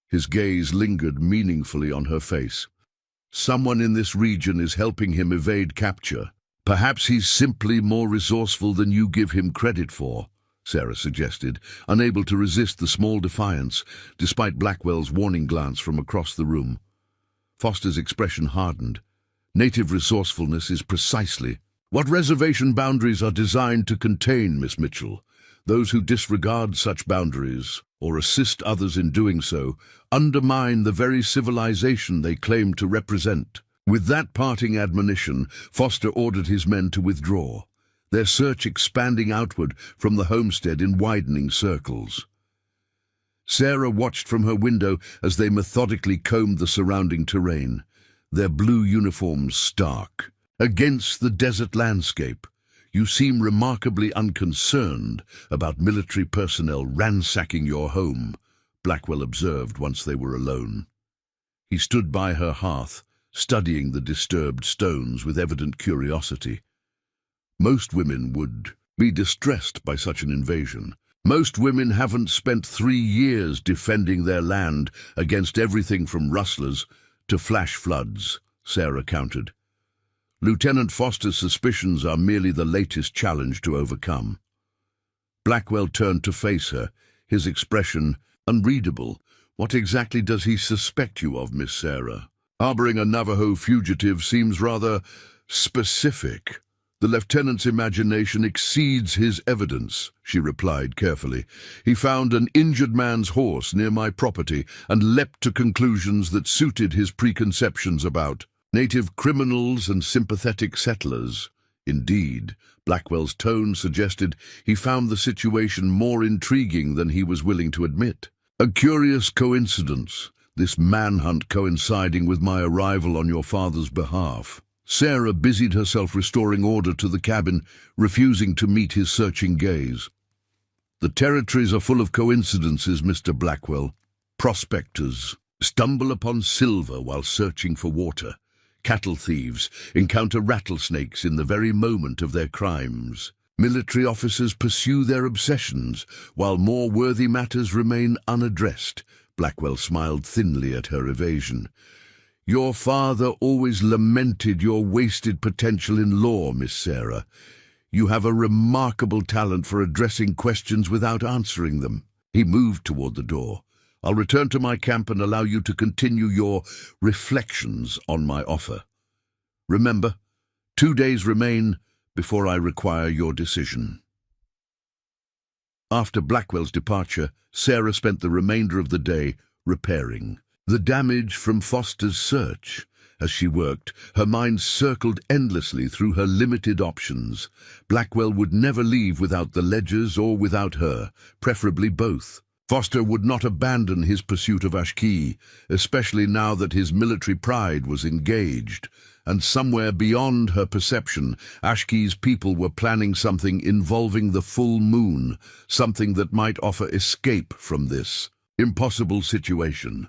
His gaze lingered meaningfully on her face. "Someone in this region is helping him evade capture. Perhaps he's simply more resourceful than you give him credit for," Sarah suggested, unable to resist the small defiance, despite Blackwell's warning glance from across the room. Foster's expression hardened. "Native resourcefulness is precisely what reservation boundaries are designed to contain, Miss Mitchell. Those who disregard such boundaries, or assist others in doing so, undermine the very civilization they claim to represent." With that parting admonition, Foster ordered his men to withdraw, their search expanding outward from the homestead in widening circles. Sarah watched from her window as they methodically combed the surrounding terrain, their blue uniforms stark against the desert landscape. "You seem remarkably unconcerned about military personnel ransacking your home," Blackwell observed once they were alone. He stood by her hearth, studying the disturbed stones with evident curiosity. "Most women would be distressed by such an invasion. Most women haven't spent 3 years defending their land against everything from rustlers to flash floods," Sarah countered. "Lieutenant Foster's suspicions are merely the latest challenge to overcome." Blackwell turned to face her, his expression unreadable. "What exactly does he suspect you of, Miss Sarah?" "Harboring a Navajo fugitive seems rather specific. The lieutenant's imagination exceeds his evidence," she replied carefully. "He found an injured man's horse near my property and leapt to conclusions that suited his preconceptions about native criminals and sympathetic settlers." Indeed, Blackwell's tone suggested he found the situation more intriguing than he was willing to admit. "A curious coincidence, this manhunt coinciding with my arrival on your father's behalf." Sarah busied herself restoring order to the cabin, refusing to meet his searching gaze. "The territories are full of coincidences, Mr. Blackwell. Prospectors stumble upon silver while searching for water. Cattle thieves encounter rattlesnakes in the very moment of their crimes. Military officers pursue their obsessions, while more worthy matters remain unaddressed." Blackwell smiled thinly at her evasion. "Your father always lamented your wasted potential in law, Miss Sarah. You have a remarkable talent for addressing questions without answering them." He moved toward the door. "I'll return to my camp and allow you to continue your reflections on my offer. Remember, 2 days remain before I require your decision." After Blackwell's departure, Sarah spent the remainder of the day repairing the damage from Foster's search. As she worked, her mind circled endlessly through her limited options. Blackwell would never leave without the ledgers or without her, preferably both. Foster would not abandon his pursuit of Ashkee, especially now that his military pride was engaged. And somewhere beyond her perception, Ashkee's people were planning something involving the full moon, something that might offer escape from this impossible situation.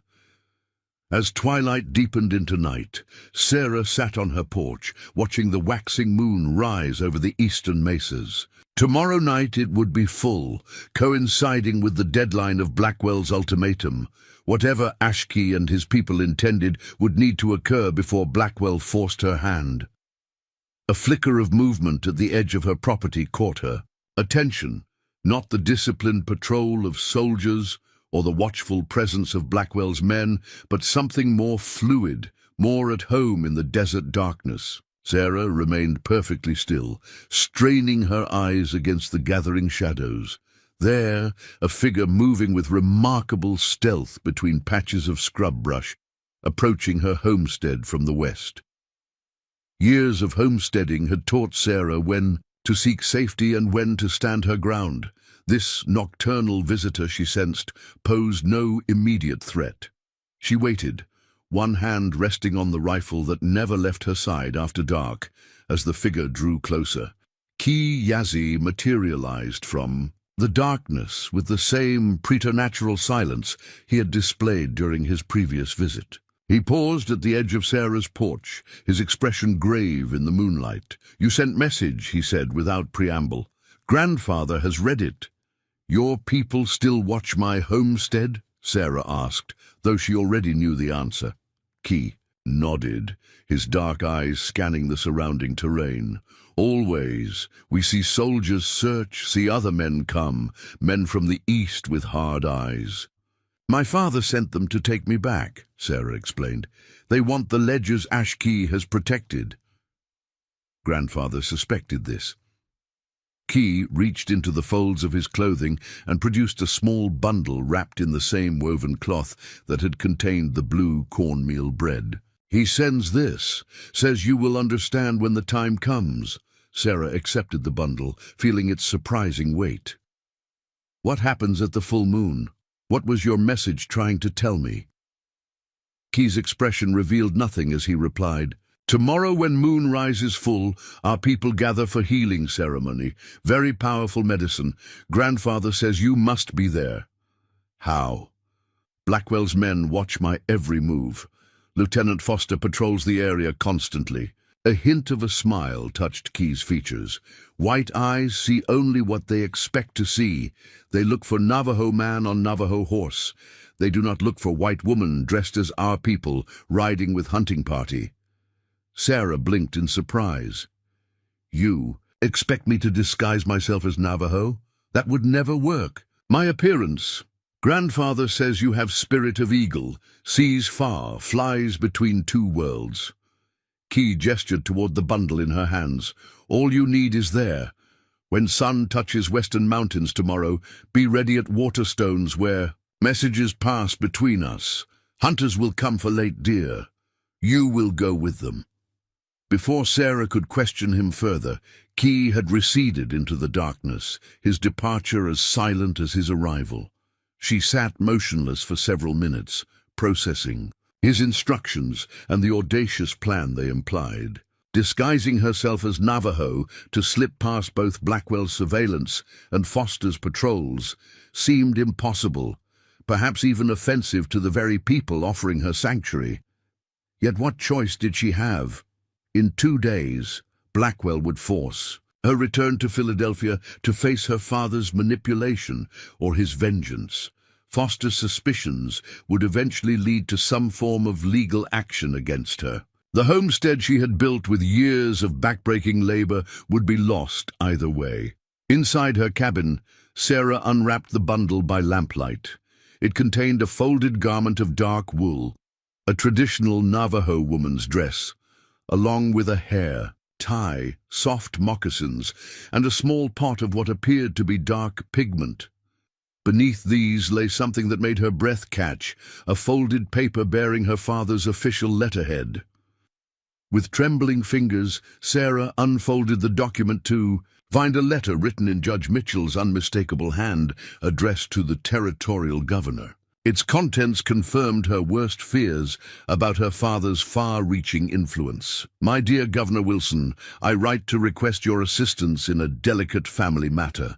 As twilight deepened into night, Sarah sat on her porch, watching the waxing moon rise over the eastern mesas. Tomorrow night it would be full, coinciding with the deadline of Blackwell's ultimatum. Whatever Ashkee and his people intended would need to occur before Blackwell forced her hand. A flicker of movement at the edge of her property caught her. Attention, not the disciplined patrol of soldiers or the watchful presence of Blackwell's men, but something more fluid, more at home in the desert darkness. Sarah remained perfectly still, straining her eyes against the gathering shadows. There, a figure moving with remarkable stealth between patches of scrub brush, approaching her homestead from the west. Years of homesteading had taught Sarah when to seek safety and when to stand her ground. This nocturnal visitor, she sensed, posed no immediate threat. She waited, one hand resting on the rifle that never left her side after dark, as the figure drew closer. Ki Yazi materialized from the darkness with the same preternatural silence he had displayed during his previous visit. He paused at the edge of Sarah's porch, his expression grave in the moonlight. "You sent message," he said without preamble. "Grandfather has read it." "Your people still watch my homestead?" Sarah asked, though she already knew the answer. Ki nodded, his dark eyes scanning the surrounding terrain. "Always. We see soldiers search, see other men come, men from the east with hard eyes." "My father sent them to take me back," Sarah explained. "They want the ledges Ashki has protected." Grandfather suspected this. Ki reached into the folds of his clothing and produced a small bundle wrapped in the same woven cloth that had contained the blue cornmeal bread. "He sends this, says you will understand when the time comes." Sarah accepted the bundle, feeling its surprising weight. "What happens at the full moon? What was your message trying to tell me?" Ki's expression revealed nothing as he replied, "Tomorrow when moon rises full, our people gather for healing ceremony. Very powerful medicine. Grandfather says you must be there." "How?" "Blackwell's men watch my every move. Lieutenant Foster patrols the area constantly." A hint of a smile touched Ki's features. "White eyes see only what they expect to see. They look for Navajo man on Navajo horse. They do not look for white woman dressed as our people, riding with hunting party." Sarah blinked in surprise. "You expect me to disguise myself as Navajo? That would never work. My appearance. Grandfather says you have spirit of eagle, sees far, flies between two worlds." Ki gestured toward the bundle in her hands. "All you need is there. When sun touches western mountains tomorrow, be ready at Waterstones where messages pass between us. Hunters will come for late deer. You will go with them." Before Sarah could question him further, Ki had receded into the darkness, his departure as silent as his arrival. She sat motionless for several minutes, processing his instructions and the audacious plan they implied. Disguising herself as Navajo to slip past both Blackwell's surveillance and Foster's patrols seemed impossible, perhaps even offensive to the very people offering her sanctuary. Yet what choice did she have? In 2 days, Blackwell would force her return to Philadelphia to face her father's manipulation or his vengeance. Foster's suspicions would eventually lead to some form of legal action against her. The homestead she had built with years of backbreaking labor would be lost either way. Inside her cabin, Sarah unwrapped the bundle by lamplight. It contained a folded garment of dark wool, a traditional Navajo woman's dress, along with a hair, tie, soft moccasins, and a small pot of what appeared to be dark pigment. Beneath these lay something that made her breath catch, a folded paper bearing her father's official letterhead. With trembling fingers, Sarah unfolded the document to find a letter written in Judge Mitchell's unmistakable hand, addressed to the territorial governor. Its contents confirmed her worst fears about her father's far-reaching influence. "My dear Governor Wilson, I write to request your assistance in a delicate family matter.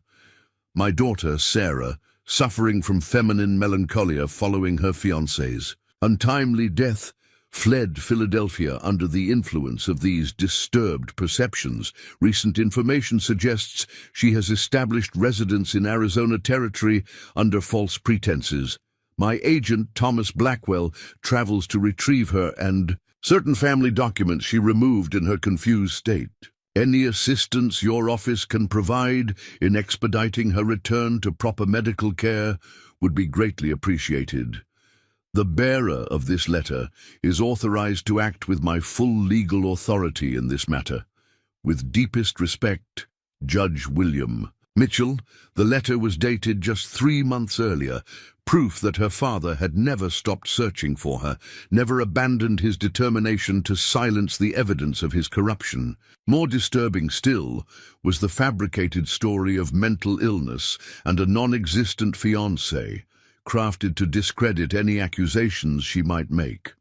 My daughter, Sarah, suffering from feminine melancholia following her fiancé's untimely death, fled Philadelphia under the influence of these disturbed perceptions. Recent information suggests she has established residence in Arizona Territory under false pretenses. My agent, Thomas Blackwell, travels to retrieve her and certain family documents she removed in her confused state." Any assistance your office can provide in expediting her return to proper medical care would be greatly appreciated. The bearer of this letter is authorized to act with my full legal authority in this matter. With deepest respect, Judge William. Mitchell, the letter was dated just 3 months earlier, proof that her father had never stopped searching for her, never abandoned his determination to silence the evidence of his corruption. More disturbing still was the fabricated story of mental illness and a non-existent fiancé, crafted to discredit any accusations she might make.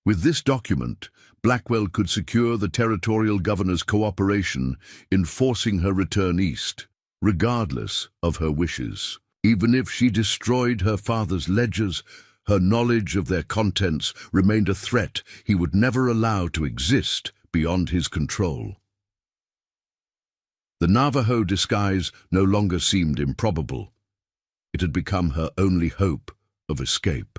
With this document, Blackwell could secure the territorial governor's cooperation in forcing her return east, regardless of her wishes. Even if she destroyed her father's ledgers, her knowledge of their contents remained a threat he would never allow to exist beyond his control. The Navajo disguise no longer seemed improbable. It had become her only hope of escape.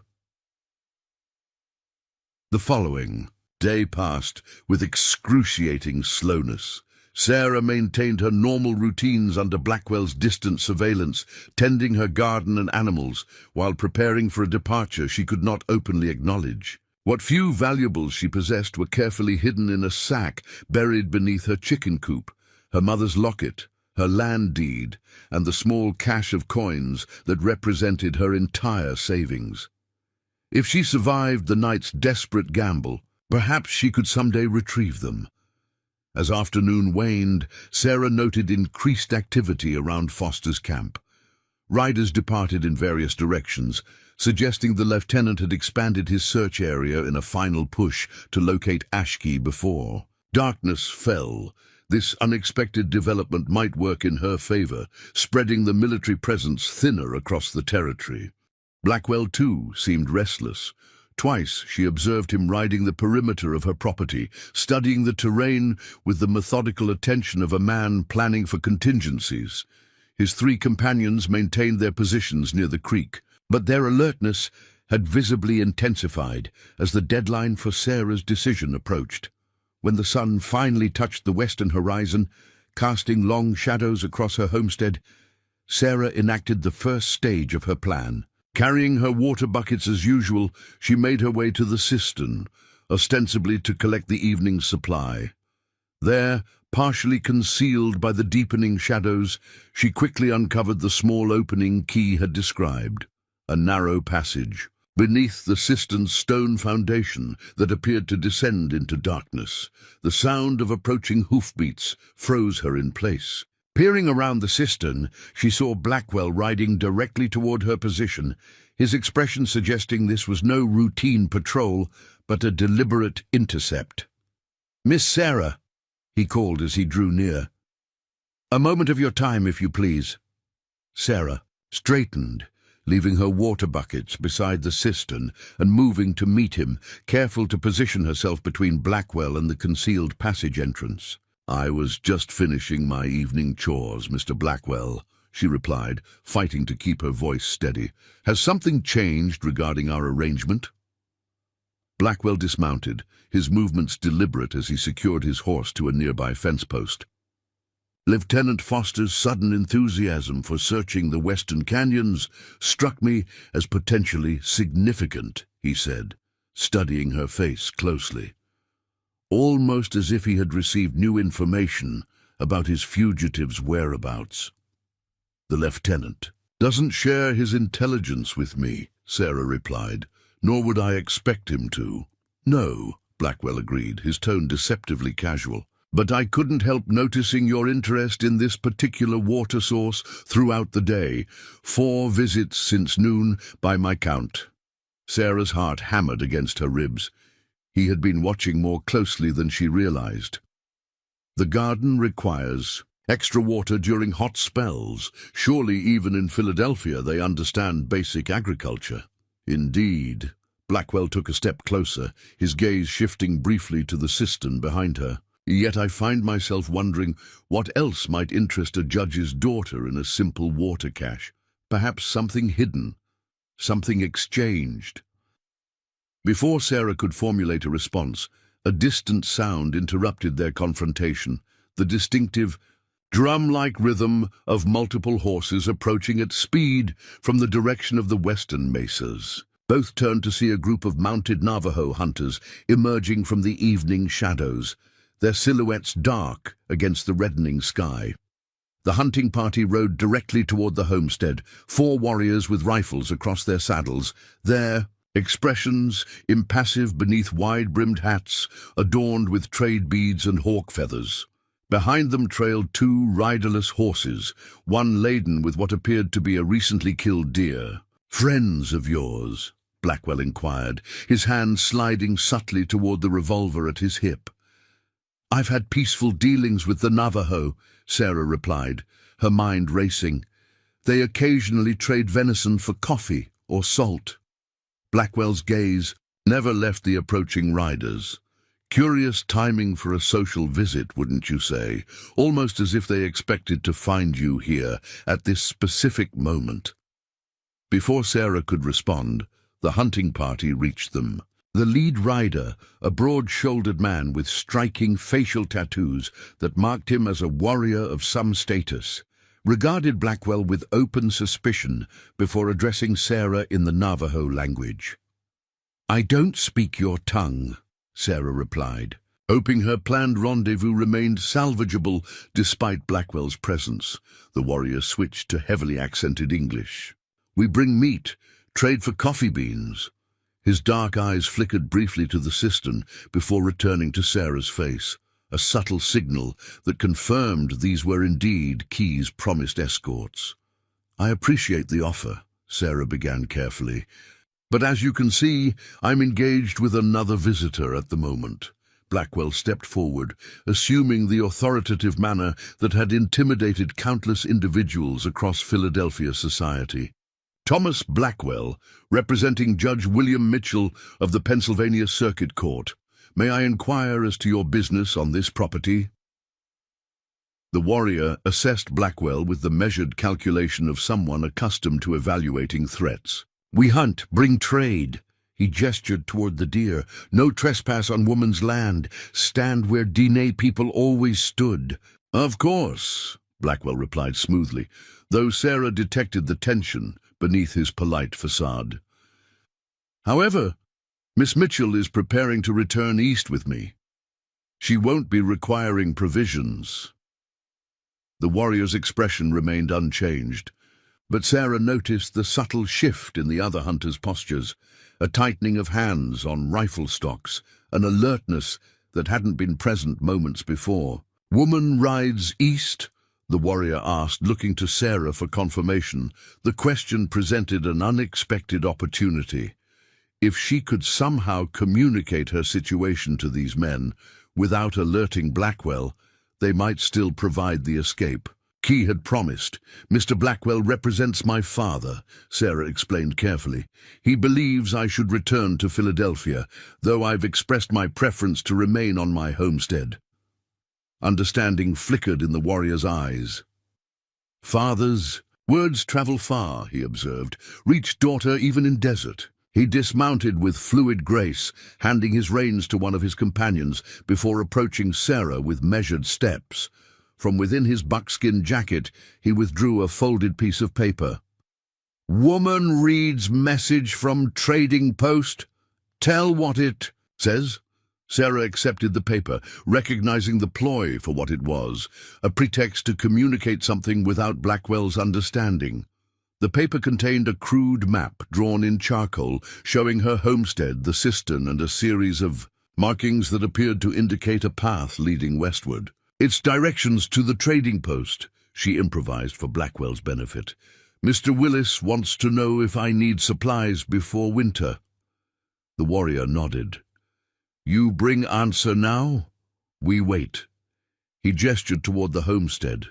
The following day passed with excruciating slowness. Sarah maintained her normal routines under Blackwell's distant surveillance, tending her garden and animals, while preparing for a departure she could not openly acknowledge. What few valuables she possessed were carefully hidden in a sack buried beneath her chicken coop, her mother's locket, her land deed, and the small cache of coins that represented her entire savings. If she survived the night's desperate gamble, perhaps she could someday retrieve them. As afternoon waned, Sarah noted increased activity around Foster's camp. Riders departed in various directions, suggesting the lieutenant had expanded his search area in a final push to locate Ashkey before. Darkness fell. This unexpected development might work in her favor, spreading the military presence thinner across the territory. Blackwell, too, seemed restless. Twice she observed him riding the perimeter of her property, studying the terrain with the methodical attention of a man planning for contingencies. His 3 companions maintained their positions near the creek, but their alertness had visibly intensified as the deadline for Sarah's decision approached. When the sun finally touched the western horizon, casting long shadows across her homestead, Sarah enacted the first stage of her plan. Carrying her water buckets as usual, she made her way to the cistern, ostensibly to collect the evening's supply. There, partially concealed by the deepening shadows, she quickly uncovered the small opening Key had described, a narrow passage. Beneath the cistern's stone foundation that appeared to descend into darkness, the sound of approaching hoofbeats froze her in place. Peering around the cistern, she saw Blackwell riding directly toward her position, his expression suggesting this was no routine patrol, but a deliberate intercept. "Miss Sarah," he called as he drew near. "A moment of your time, if you please." Sarah straightened, leaving her water buckets beside the cistern and moving to meet him, careful to position herself between Blackwell and the concealed passage entrance. "I was just finishing my evening chores, Mr. Blackwell," she replied, fighting to keep her voice steady. "Has something changed regarding our arrangement?" Blackwell dismounted, his movements deliberate as he secured his horse to a nearby fence post. "Lieutenant Foster's sudden enthusiasm for searching the western canyons struck me as potentially significant," he said, studying her face closely. Almost as if he had received new information about his fugitive's whereabouts. "The lieutenant doesn't share his intelligence with me," Sarah replied, "nor would I expect him to." "No," Blackwell agreed, his tone deceptively casual. "But I couldn't help noticing your interest in this particular water source throughout the day. 4 visits since noon by my count." Sarah's heart hammered against her ribs. He had been watching more closely than she realized. "The garden requires extra water during hot spells. Surely even in Philadelphia they understand basic agriculture." "Indeed." Blackwell took a step closer, his gaze shifting briefly to the cistern behind her. "Yet I find myself wondering what else might interest a judge's daughter in a simple water cache. Perhaps something hidden, something exchanged." Before Sarah could formulate a response, A distant sound interrupted their confrontation, the distinctive, drum-like rhythm of multiple horses approaching at speed from the direction of the western mesas. Both turned to see a group of mounted Navajo hunters emerging from the evening shadows, their silhouettes dark against the reddening sky. The hunting party rode directly toward the homestead, 4 warriors with rifles across their saddles, their expressions impassive beneath wide-brimmed hats adorned with trade beads and hawk feathers. Behind them trailed 2 riderless horses, one laden with what appeared to be a recently killed deer. "Friends of yours?" Blackwell inquired, his hand sliding subtly toward the revolver at his hip. "I've had peaceful dealings with the Navajo," Sarah replied, her mind racing. "They occasionally trade venison for coffee or salt." Blackwell's gaze never left the approaching riders. Curious timing for a social visit, wouldn't you say? Almost as if they expected to find you here at this specific moment. Before Sarah could respond, the hunting party reached them. The lead rider, a broad-shouldered man with striking facial tattoos that marked him as a warrior of some status, regarded Blackwell with open suspicion before addressing Sarah in the Navajo language. "I don't speak your tongue," Sarah replied, hoping her planned rendezvous remained salvageable despite Blackwell's presence. The warrior switched to heavily accented English. "We bring meat, trade for coffee beans." His dark eyes flickered briefly to the cistern before returning to Sarah's face, a subtle signal that confirmed these were indeed Key's promised escorts. "I appreciate the offer," Sarah began carefully, "but as you can see, I'm engaged with another visitor at the moment." Blackwell stepped forward, assuming the authoritative manner that had intimidated countless individuals across Philadelphia society. "Thomas Blackwell, representing Judge William Mitchell of the Pennsylvania Circuit Court. May I inquire as to your business on this property?" The warrior assessed Blackwell with the measured calculation of someone accustomed to evaluating threats. "We hunt, bring trade." He gestured toward the deer. "No trespass on woman's land. Stand where Diné people always stood." "Of course," Blackwell replied smoothly, though Sarah detected the tension beneath his polite facade. "However, Miss Mitchell is preparing to return east with me. She won't be requiring provisions." The warrior's expression remained unchanged, but Sarah noticed the subtle shift in the other hunters' postures, a tightening of hands on rifle stocks, an alertness that hadn't been present moments before. "Woman rides east?" the warrior asked, looking to Sarah for confirmation. The question presented an unexpected opportunity. If she could somehow communicate her situation to these men without alerting Blackwell, they might still provide the escape. Key had promised. "Mr. Blackwell represents my father," Sarah explained carefully. "He believes I should return to Philadelphia, though I've expressed my preference to remain on my homestead." Understanding flickered in the warrior's eyes. "Fathers, words travel far," he observed. "Reach daughter even in desert." He dismounted with fluid grace, handing his reins to one of his companions before approaching Sarah with measured steps. From within his buckskin jacket, he withdrew a folded piece of paper. "Woman reads message from trading post. Tell what it says." Sarah accepted the paper, recognizing the ploy for what it was, a pretext to communicate something without Blackwell's understanding. The paper contained a crude map drawn in charcoal, showing her homestead, the cistern, and a series of markings that appeared to indicate a path leading westward. "It's directions to the trading post," she improvised for Blackwell's benefit. "Mr. Willis wants to know if I need supplies before winter." The warrior nodded. "You bring answer now? We wait." He gestured toward the homestead,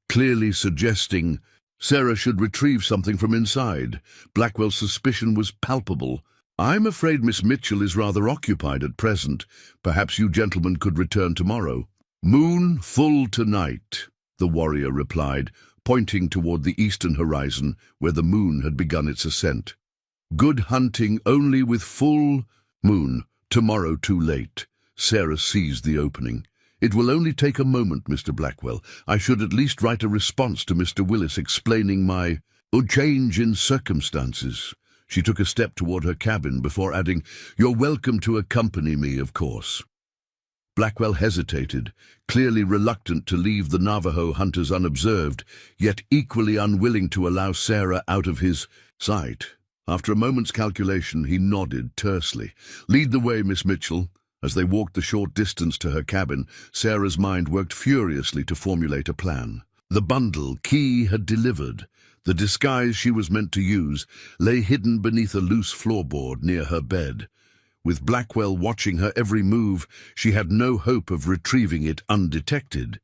clearly suggesting Sarah should retrieve something from inside. Blackwell's suspicion was palpable. "I'm afraid Miss Mitchell is rather occupied at present. Perhaps you gentlemen could return tomorrow." "Moon full tonight," the warrior replied, pointing toward the eastern horizon where the moon had begun its ascent. "Good hunting only with full moon. Tomorrow too late." Sarah seized the opening. "It will only take a moment, Mr. Blackwell. I should at least write a response to Mr. Willis explaining my change in circumstances." She took a step toward her cabin before adding, "You're welcome to accompany me, of course." Blackwell hesitated, clearly reluctant to leave the Navajo hunters unobserved, yet equally unwilling to allow Sarah out of his sight. After a moment's calculation, he nodded tersely. "Lead the way, Miss Mitchell." As they walked the short distance to her cabin, Sarah's mind worked furiously to formulate a plan. The bundle Key had delivered, the disguise she was meant to use, lay hidden beneath a loose floorboard near her bed. With Blackwell watching her every move, she had no hope of retrieving it undetected.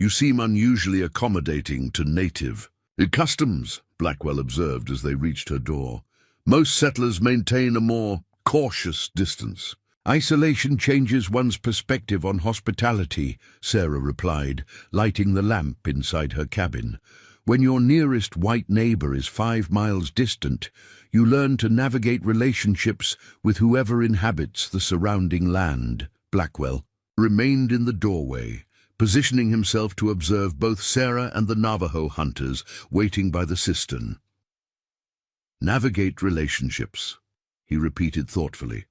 "You seem unusually accommodating to native customs," Blackwell observed as they reached her door. "Most settlers maintain a more cautious distance." "Isolation changes one's perspective on hospitality," Sarah replied, lighting the lamp inside her cabin. "When your nearest white neighbor is 5 miles distant, you learn to navigate relationships with whoever inhabits the surrounding land." Blackwell remained in the doorway, positioning himself to observe both Sarah and the Navajo hunters waiting by the cistern. "Navigate relationships," he repeated thoughtfully.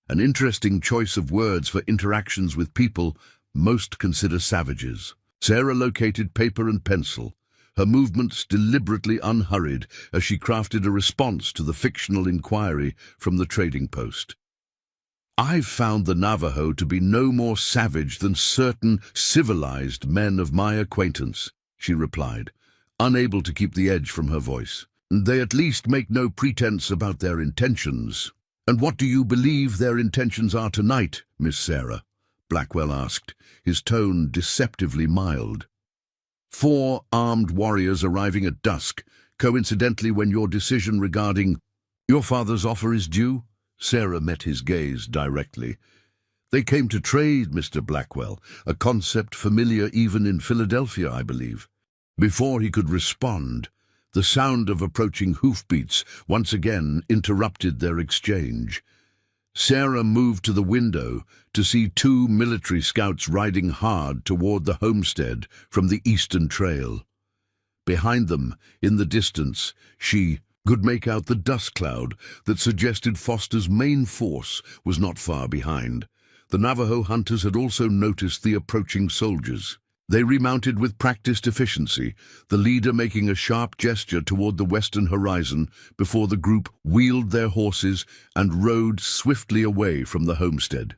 "An interesting choice of words for interactions with people most consider savages." Sarah located paper and pencil, her movements deliberately unhurried as she crafted a response to the fictional inquiry from the trading post. "I've found the Navajo to be no more savage than certain civilized men of my acquaintance," she replied, unable to keep the edge from her voice. "They at least make no pretense about their intentions." "And what do you believe their intentions are tonight, Miss Sarah?" Blackwell asked, his tone deceptively mild. 4 armed warriors arriving at dusk, coincidentally when your decision regarding your father's offer is due?" Sarah met his gaze directly. "They came to trade, Mr. Blackwell, a concept familiar even in Philadelphia, I believe." Before he could respond, the sound of approaching hoofbeats once again interrupted their exchange. Sarah moved to the window to see 2 military scouts riding hard toward the homestead from the eastern trail. Behind them, in the distance, she could make out the dust cloud that suggested Foster's main force was not far behind. The Navajo hunters had also noticed the approaching soldiers. They remounted with practiced efficiency, the leader making a sharp gesture toward the western horizon before the group wheeled their horses and rode swiftly away from the homestead.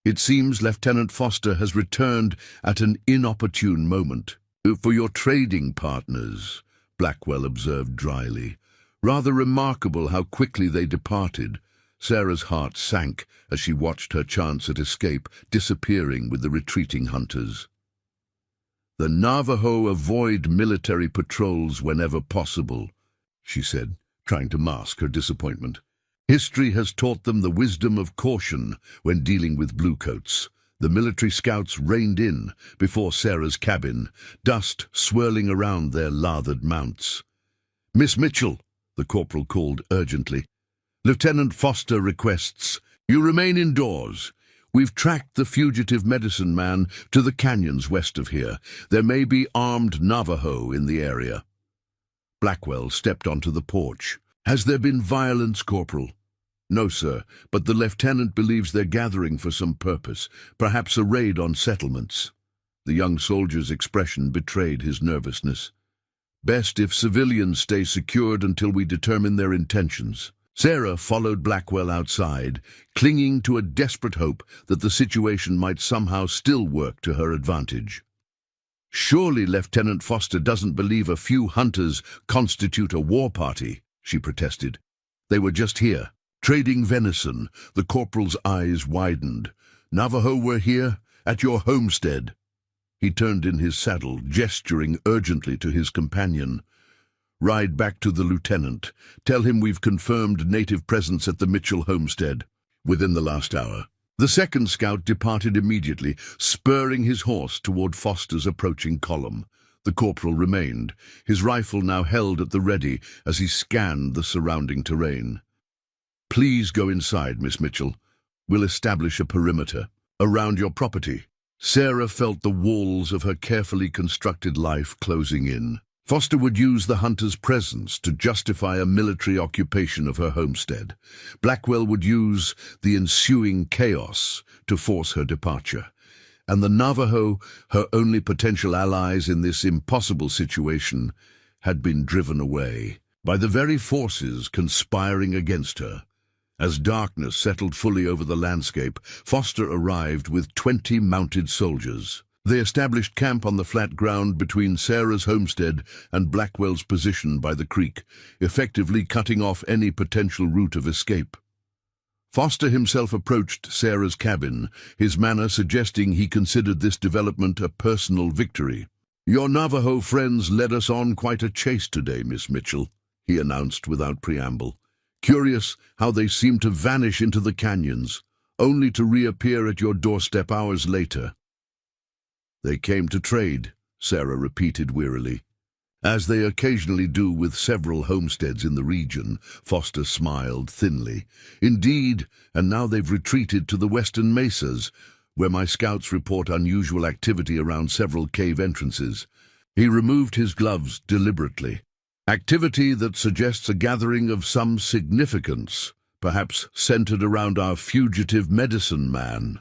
"It seems Lieutenant Foster has returned at an inopportune moment." "For your trading partners," Blackwell observed dryly. "Rather remarkable how quickly they departed." Sarah's heart sank as she watched her chance at escape disappearing with the retreating hunters. "The Navajo avoid military patrols whenever possible," she said, trying to mask her disappointment. "History has taught them the wisdom of caution when dealing with bluecoats." The military scouts reined in before Sarah's cabin, dust swirling around their lathered mounts. "Miss Mitchell," the corporal called urgently. "Lieutenant Foster requests you remain indoors. We've tracked the fugitive medicine man to the canyons west of here. There may be armed Navajo in the area." Blackwell stepped onto the porch. "Has there been violence, Corporal?" "No, sir, but the lieutenant believes they're gathering for some purpose, perhaps a raid on settlements." The young soldier's expression betrayed his nervousness. "Best if civilians stay secured until we determine their intentions." Sarah followed Blackwell outside, clinging to a desperate hope that the situation might somehow still work to her advantage. "Surely Lieutenant Foster doesn't believe a few hunters constitute a war party," she protested. "They were just here, trading venison." The corporal's eyes widened. "Navajo were here, at your homestead." He turned in his saddle, gesturing urgently to his companion. "Ride back to the lieutenant. Tell him we've confirmed native presence at the Mitchell homestead within the last hour." The second scout departed immediately, spurring his horse toward Foster's approaching column. The corporal remained, his rifle now held at the ready as he scanned the surrounding terrain. "Please go inside, Miss Mitchell. We'll establish a perimeter." around your property. Sarah felt the walls of her carefully constructed life closing in. Foster would use the hunter's presence to justify a military occupation of her homestead. Blackwell would use the ensuing chaos to force her departure. And the Navajo, her only potential allies in this impossible situation, had been driven away by the very forces conspiring against her. As darkness settled fully over the landscape, Foster arrived with 20 mounted soldiers. They established camp on the flat ground between Sarah's homestead and Blackwell's position by the creek, effectively cutting off any potential route of escape. Foster himself approached Sarah's cabin, his manner suggesting he considered this development a personal victory. "Your Navajo friends led us on quite a chase today, Miss Mitchell," he announced without preamble. "Curious how they seemed to vanish into the canyons, only to reappear at your doorstep hours later." "They came to trade," Sarah repeated wearily. "As they occasionally do with several homesteads in the region," Foster smiled thinly. "Indeed, and now they've retreated to the western mesas, where my scouts report unusual activity around several cave entrances." He removed his gloves deliberately. "Activity that suggests a gathering of some significance, perhaps centered around our fugitive medicine man."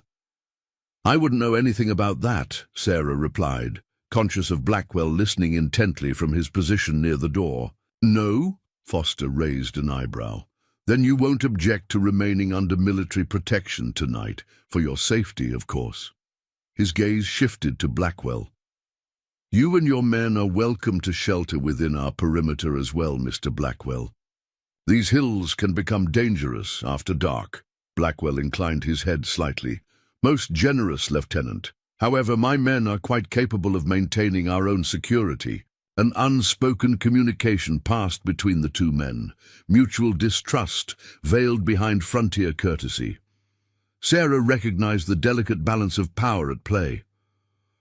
"I wouldn't know anything about that," Sarah replied, conscious of Blackwell listening intently from his position near the door. "No?" Foster raised an eyebrow. "Then you won't object to remaining under military protection tonight, for your safety, of course." His gaze shifted to Blackwell. "You and your men are welcome to shelter within our perimeter as well, Mr. Blackwell. These hills can become dangerous after dark." Blackwell inclined his head slightly. "Most generous, Lieutenant. However, my men are quite capable of maintaining our own security." An unspoken communication passed between the two men, mutual distrust veiled behind frontier courtesy. Sarah recognized the delicate balance of power at play.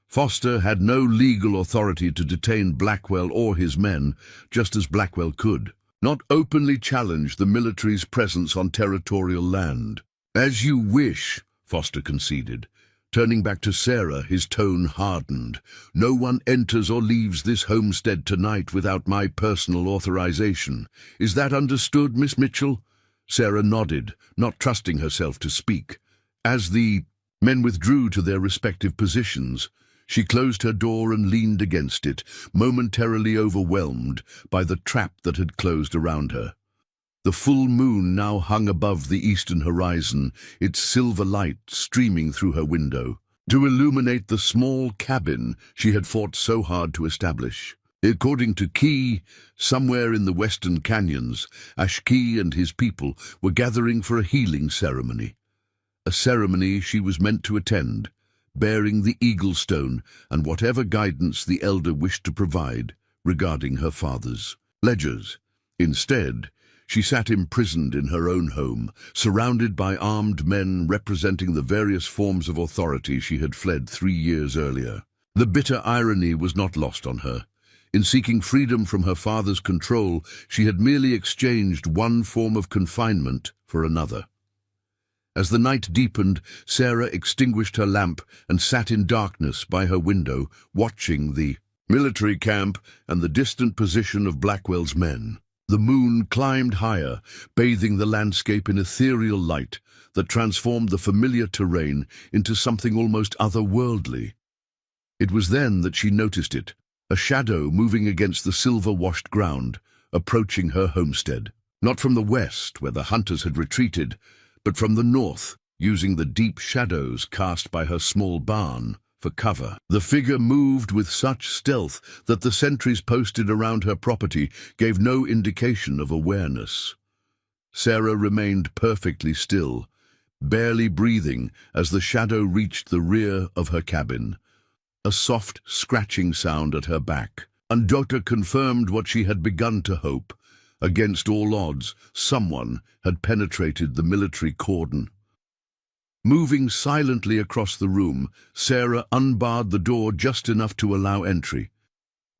Foster had no legal authority to detain Blackwell or his men, just as Blackwell could not openly challenge the military's presence on territorial land. "As you wish," Foster conceded. Turning back to Sarah, his tone hardened. "No one enters or leaves this homestead tonight without my personal authorization. Is that understood, Miss Mitchell?" Sarah nodded, not trusting herself to speak. As the men withdrew to their respective positions, she closed her door and leaned against it, momentarily overwhelmed by the trap that had closed around her. The full moon now hung above the eastern horizon, its silver light streaming through her window, to illuminate the small cabin she had fought so hard to establish. According to Key, somewhere in the western canyons, Ashkey and his people were gathering for a healing ceremony. A ceremony she was meant to attend, bearing the eagle stone and whatever guidance the elder wished to provide regarding her father's ledgers. Instead, she sat imprisoned in her own home, surrounded by armed men representing the various forms of authority she had fled 3 years earlier. The bitter irony was not lost on her. In seeking freedom from her father's control, she had merely exchanged one form of confinement for another. As the night deepened, Sarah extinguished her lamp and sat in darkness by her window, watching the military camp and the distant position of Blackwell's men. The moon climbed higher, bathing the landscape in ethereal light that transformed the familiar terrain into something almost otherworldly. It was then that she noticed it, a shadow moving against the silver-washed ground, approaching her homestead. Not from the west, where the hunters had retreated, but from the north, using the deep shadows cast by her small barn for cover. The figure moved with such stealth that the sentries posted around her property gave no indication of awareness. Sarah remained perfectly still, barely breathing as the shadow reached the rear of her cabin. A soft scratching sound at her back, and Doctor confirmed what she had begun to hope. Against all odds, someone had penetrated the military cordon. Moving silently across the room, Sarah unbarred the door just enough to allow entry.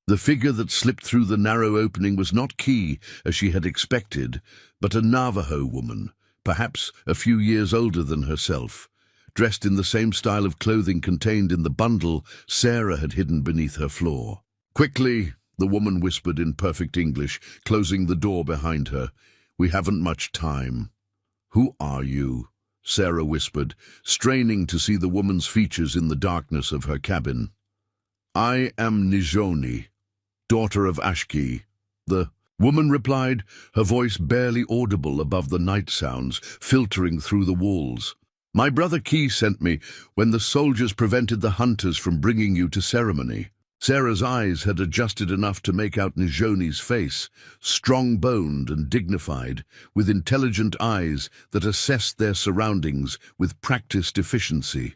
The figure that slipped through the narrow opening was not Key, as she had expected, but a Navajo woman, perhaps a few years older than herself. dressed in the same style of clothing contained in the bundle Sarah had hidden beneath her floor. "Quickly," the woman whispered in perfect English, closing the door behind her. "We haven't much time." "Who are you?" Sarah whispered, straining to see the woman's features in the darkness of her cabin. "I am Nijoni, daughter of Ashki," the woman replied, her voice barely audible above the night sounds filtering through the walls. "My brother Ki sent me when the soldiers prevented the hunters from bringing you to ceremony." Sarah's eyes had adjusted enough to make out Nijoni's face, strong-boned and dignified, with intelligent eyes that assessed their surroundings with practiced efficiency.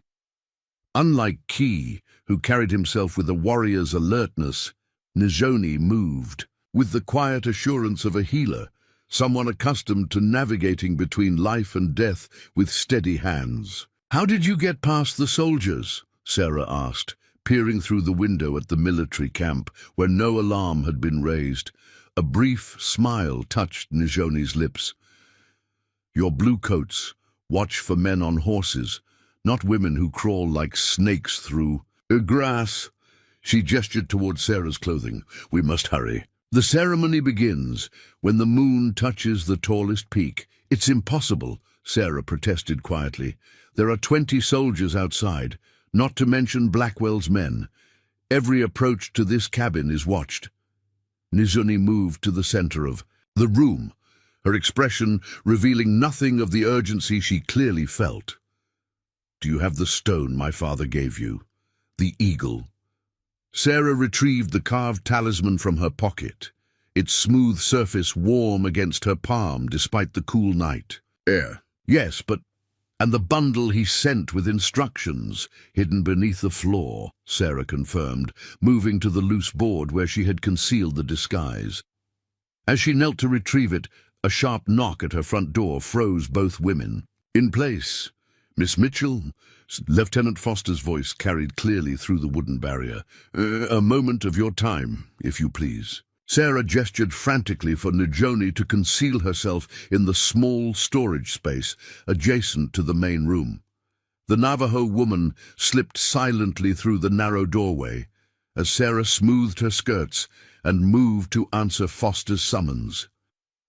Unlike Ki, who carried himself with a warrior's alertness, Nijoni moved, with the quiet assurance of a healer, someone accustomed to navigating between life and death with steady hands. "How did you get past the soldiers?" Sarah asked, peering through the window at the military camp, where no alarm had been raised. A brief smile touched Nijoni's lips. "Your bluecoats watch for men on horses, not women who crawl like snakes through grass." She gestured toward Sarah's clothing. "We must hurry." "The ceremony begins when the moon touches the tallest peak." "It's impossible," Sarah protested quietly. "There are 20 soldiers outside, not to mention Blackwell's men. Every approach to this cabin is watched." Nijoni moved to the center of the room, her expression revealing nothing of the urgency she clearly felt. "Do you have the stone my father gave you? The eagle?" Sarah retrieved the carved talisman from her pocket, its smooth surface warm against her palm despite the cool night. "Yes, but—" "And the bundle he sent with instructions, hidden beneath the floor," Sarah confirmed, moving to the loose board where she had concealed the disguise. As she knelt to retrieve it, a sharp knock at her front door froze both women. "In place. Miss Mitchell?" Lieutenant Foster's voice carried clearly through the wooden barrier. "A moment of your time, if you please." Sarah gestured frantically for Nijoni to conceal herself in the small storage space adjacent to the main room. The Navajo woman slipped silently through the narrow doorway as Sarah smoothed her skirts and moved to answer Foster's summons.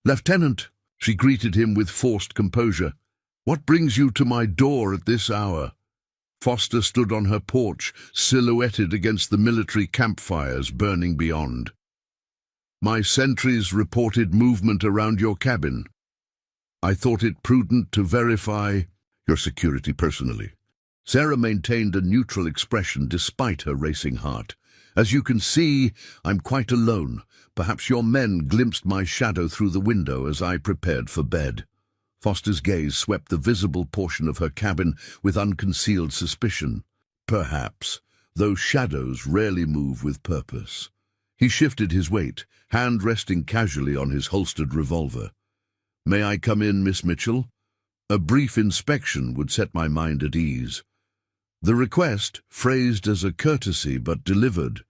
"Lieutenant," she greeted him with forced composure, "what brings you to my door at this hour?" Foster stood on her porch, silhouetted against the military campfires burning beyond. "My sentries reported movement around your cabin. I thought it prudent to verify your security personally." Sarah maintained a neutral expression despite her racing heart. "As you can see, I'm quite alone. Perhaps your men glimpsed my shadow through the window as I prepared for bed." Foster's gaze swept the visible portion of her cabin with unconcealed suspicion. "Perhaps, though shadows rarely move with purpose." He shifted his weight, hand resting casually on his holstered revolver. "May I come in, Miss Mitchell? A brief inspection would set my mind at ease." The request, phrased as a courtesy but delivered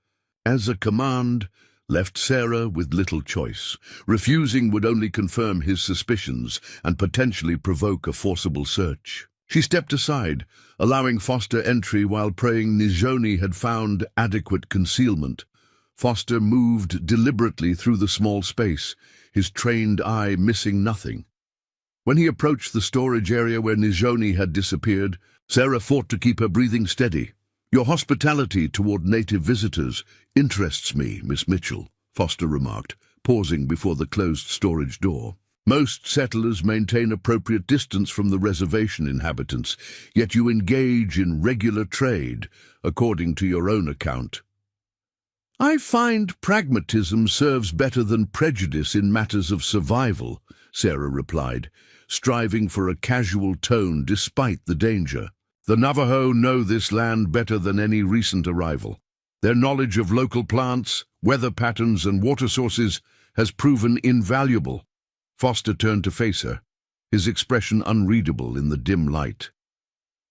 as a command, left Sarah with little choice. Refusing would only confirm his suspicions and potentially provoke a forcible search. She stepped aside, allowing Foster entry while praying Nijoni had found adequate concealment. Foster moved deliberately through the small space, his trained eye missing nothing. When he approached the storage area where Nijoni had disappeared, Sarah fought to keep her breathing steady. "Your hospitality toward native visitors interests me, Miss Mitchell," Foster remarked, pausing before the closed storage door. "Most settlers maintain appropriate distance from the reservation inhabitants, yet you engage in regular trade, according to your own account." "I find pragmatism serves better than prejudice in matters of survival," Sarah replied, striving for a casual tone despite the danger. "The Navajo know this land better than any recent arrival. Their knowledge of local plants, weather patterns, and water sources has proven invaluable." Foster turned to face her, his expression unreadable in the dim light.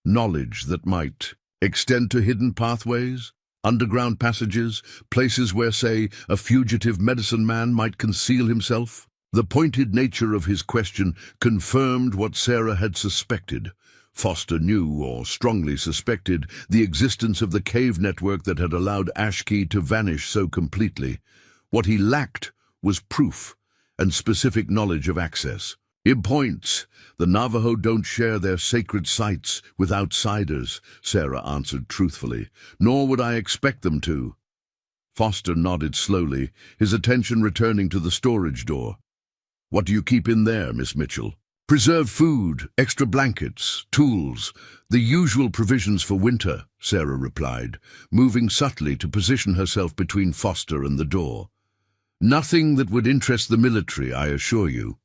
"Knowledge that might extend to hidden pathways, underground passages, places where, say, a fugitive medicine man might conceal himself?" The pointed nature of his question confirmed what Sarah had suspected. Foster knew, or strongly suspected, the existence of the cave network that had allowed Ashkey to vanish so completely. What he lacked was proof and specific knowledge of access. In points, the Navajo don't share their sacred sites with outsiders, Sarah answered truthfully, nor would I expect them to. Foster nodded slowly, his attention returning to the storage door. What do you keep in there, Miss Mitchell? Preserved food, extra blankets, tools, the usual provisions for winter, Sarah replied, moving subtly to position herself between Foster and the door. Nothing that would interest the military, I assure you.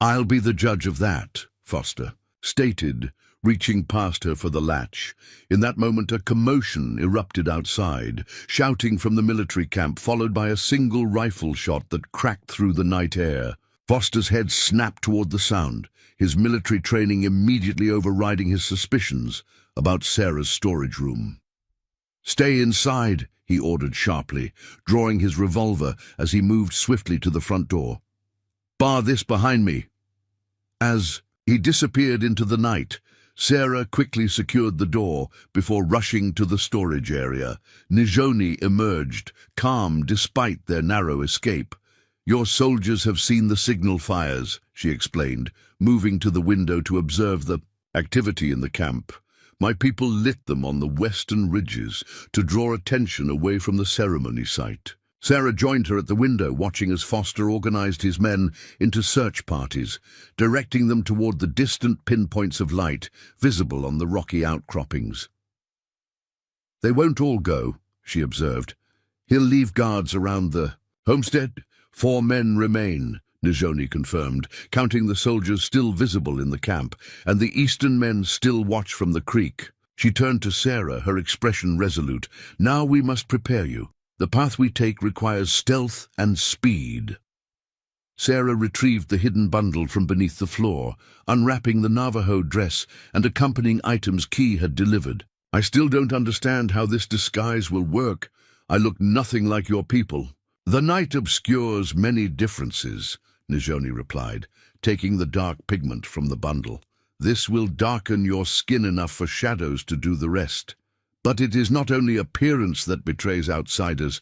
I'll be the judge of that, Foster stated, reaching past her for the latch. In that moment, a commotion erupted outside, shouting from the military camp, followed by a single rifle shot that cracked through the night air. Foster's head snapped toward the sound, his military training immediately overriding his suspicions about Sarah's storage room. Stay inside, he ordered sharply, drawing his revolver as he moved swiftly to the front door. Bar this behind me. As he disappeared into the night, Sarah quickly secured the door before rushing to the storage area. Nijoni emerged, calm despite their narrow escape. Your soldiers have seen the signal fires, she explained, moving to the window to observe the activity in the camp. My people lit them on the western ridges to draw attention away from the ceremony site. Sarah joined her at the window, watching as Foster organized his men into search parties, directing them toward the distant pinpoints of light visible on the rocky outcroppings. They won't all go, she observed. He'll leave guards around the homestead. 4 men remain, Nijoni confirmed, counting the soldiers still visible in the camp, and the eastern men still watch from the creek. She turned to Sarah, her expression resolute. Now we must prepare you. The path we take requires stealth and speed. Sarah retrieved the hidden bundle from beneath the floor, unwrapping the Navajo dress and accompanying items Key had delivered. I still don't understand how this disguise will work. I look nothing like your people. The night obscures many differences, Nijoni replied, taking the dark pigment from the bundle. This will darken your skin enough for shadows to do the rest. But it is not only appearance that betrays outsiders,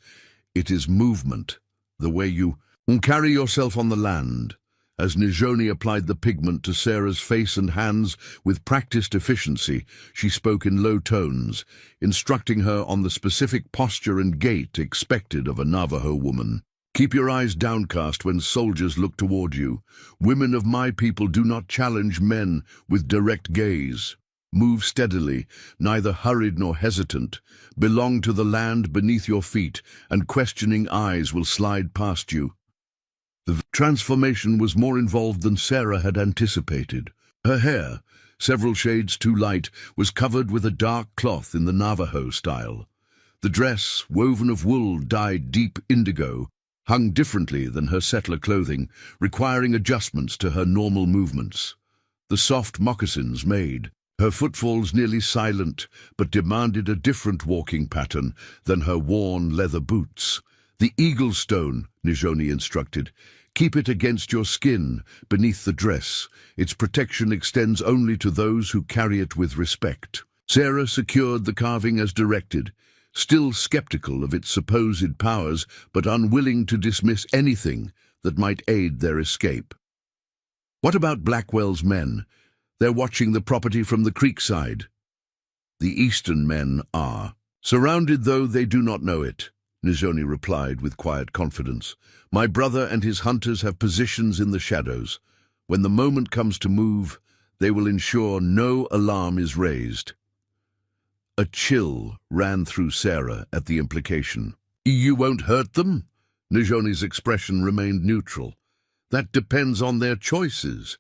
it is movement, the way you carry yourself on the land. As Nijoni applied the pigment to Sarah's face and hands with practiced efficiency, she spoke in low tones, instructing her on the specific posture and gait expected of a Navajo woman. Keep your eyes downcast when soldiers look toward you. Women of my people do not challenge men with direct gaze. Move steadily, neither hurried nor hesitant. Belong to the land beneath your feet, and questioning eyes will slide past you. The transformation was more involved than Sarah had anticipated. Her hair, several shades too light, was covered with a dark cloth in the Navajo style. The dress, woven of wool dyed deep indigo, hung differently than her settler clothing, requiring adjustments to her normal movements. The soft moccasins made her footfalls nearly silent, but demanded a different walking pattern than her worn leather boots. The eagle stone, Nijoni instructed. Keep it against your skin, beneath the dress. Its protection extends only to those who carry it with respect. Sarah secured the carving as directed, still skeptical of its supposed powers, but unwilling to dismiss anything that might aid their escape. What about Blackwell's men? They're watching the property from the creek side. The eastern men are. Surrounded, though they do not know it, Nijoni replied with quiet confidence. My brother and his hunters have positions in the shadows. When the moment comes to move, they will ensure no alarm is raised. A chill ran through Sarah at the implication. You won't hurt them? Nijoni's expression remained neutral. That depends on their choices.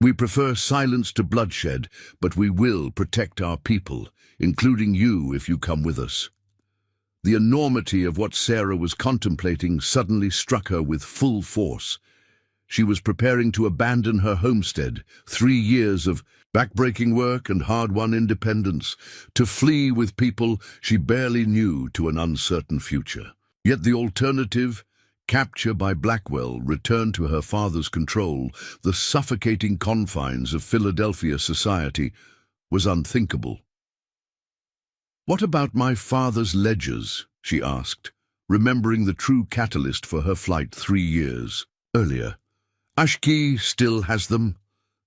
We prefer silence to bloodshed, but we will protect our people, including you if you come with us. The enormity of what Sarah was contemplating suddenly struck her with full force. She was preparing to abandon her homestead, 3 years of backbreaking work and hard-won independence, to flee with people she barely knew to an uncertain future. Yet the alternative, capture by Blackwell, return to her father's control, the suffocating confines of Philadelphia society, was unthinkable. "What about my father's ledgers?" she asked, remembering the true catalyst for her flight 3 years earlier. "Ashki still has them."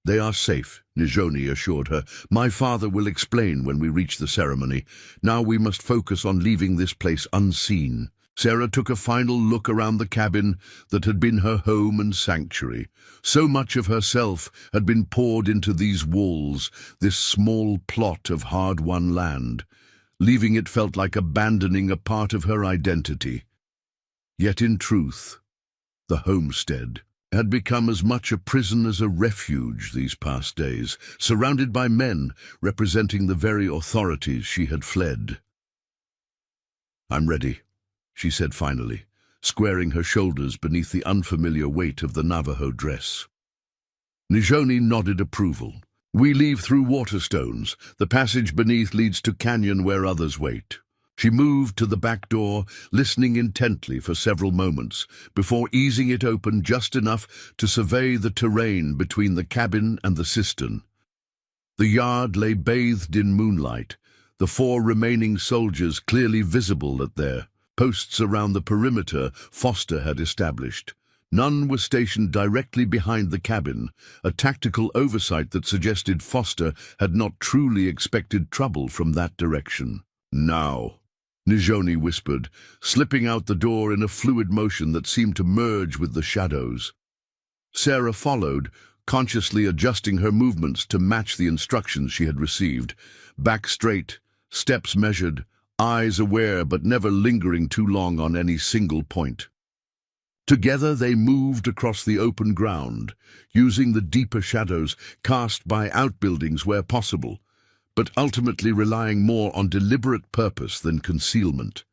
"They are safe," Nijoni assured her. "My father will explain when we reach the ceremony. Now we must focus on leaving this place unseen." Sarah took a final look around the cabin that had been her home and sanctuary. So much of herself had been poured into these walls, this small plot of hard-won land. Leaving it felt like abandoning a part of her identity. Yet in truth, the homestead had become as much a prison as a refuge these past days, surrounded by men representing the very authorities she had fled. "I'm ready," she said finally, squaring her shoulders beneath the unfamiliar weight of the Navajo dress. Nijoni nodded approval. "We leave through Waterstones. The passage beneath leads to canyon where others wait." She moved to the back door, listening intently for several moments, before easing it open just enough to survey the terrain between the cabin and the cistern. The yard lay bathed in moonlight, the 4 remaining soldiers clearly visible at their posts around the perimeter Foster had established. None were stationed directly behind the cabin, a tactical oversight that suggested Foster had not truly expected trouble from that direction. "Now," Nijoni whispered, slipping out the door in a fluid motion that seemed to merge with the shadows. Sarah followed, consciously adjusting her movements to match the instructions she had received. Back straight, steps measured, eyes aware but never lingering too long on any single point. Together they moved across the open ground, using the deeper shadows cast by outbuildings where possible, but ultimately relying more on deliberate purpose than concealment.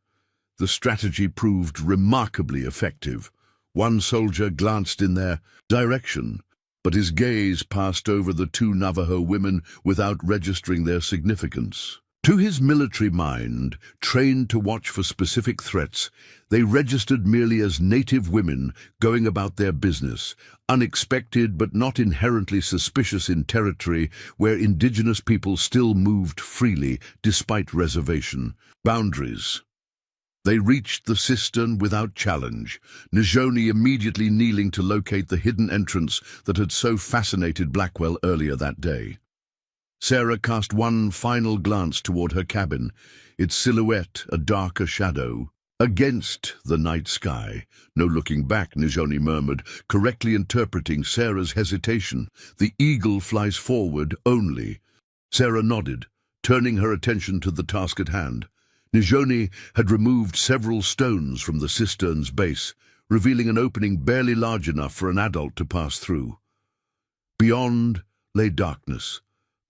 The strategy proved remarkably effective. One soldier glanced in their direction, but his gaze passed over the 2 Navajo women without registering their significance. To his military mind, trained to watch for specific threats, they registered merely as native women going about their business, unexpected but not inherently suspicious in territory where indigenous people still moved freely despite reservation boundaries. They reached the cistern without challenge, Nijoni immediately kneeling to locate the hidden entrance that had so fascinated Blackwell earlier that day. Sarah cast one final glance toward her cabin, its silhouette a darker shadow against the night sky. "No looking back," Nijoni murmured, correctly interpreting Sarah's hesitation. "The eagle flies forward only." Sarah nodded, turning her attention to the task at hand. Nijoni had removed several stones from the cistern's base, revealing an opening barely large enough for an adult to pass through. Beyond lay darkness,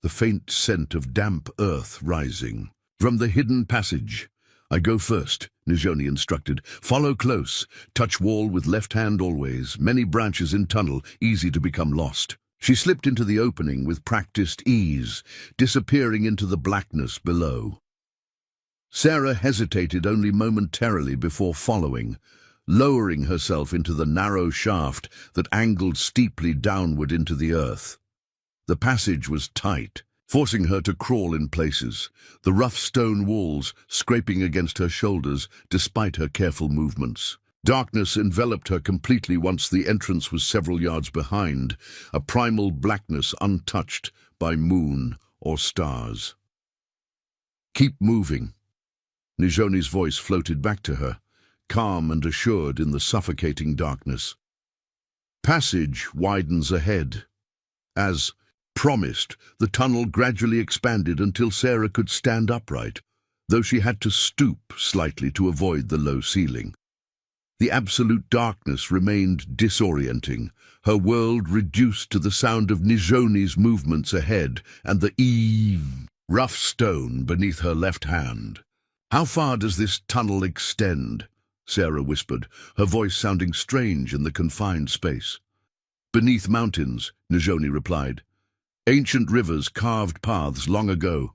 the faint scent of damp earth rising. From the hidden passage, "I go first," Nijoni instructed. "Follow close. Touch wall with left hand always. Many branches in tunnel, easy to become lost." She slipped into the opening with practiced ease, disappearing into the blackness below. Sarah hesitated only momentarily before following, lowering herself into the narrow shaft that angled steeply downward into the earth. The passage was tight, forcing her to crawl in places, the rough stone walls scraping against her shoulders despite her careful movements. Darkness enveloped her completely once the entrance was several yards behind, a primal blackness untouched by moon or stars. "Keep moving." Nijoni's voice floated back to her, calm and assured in the suffocating darkness. Passage widens ahead. As promised, the tunnel gradually expanded until Sarah could stand upright, though she had to stoop slightly to avoid the low ceiling. The absolute darkness remained disorienting, her world reduced to the sound of Nijoni's movements ahead and the rough stone beneath her left hand. "How far does this tunnel extend?" Sarah whispered, her voice sounding strange in the confined space. "Beneath mountains," Nijoni replied. "Ancient rivers carved paths long ago.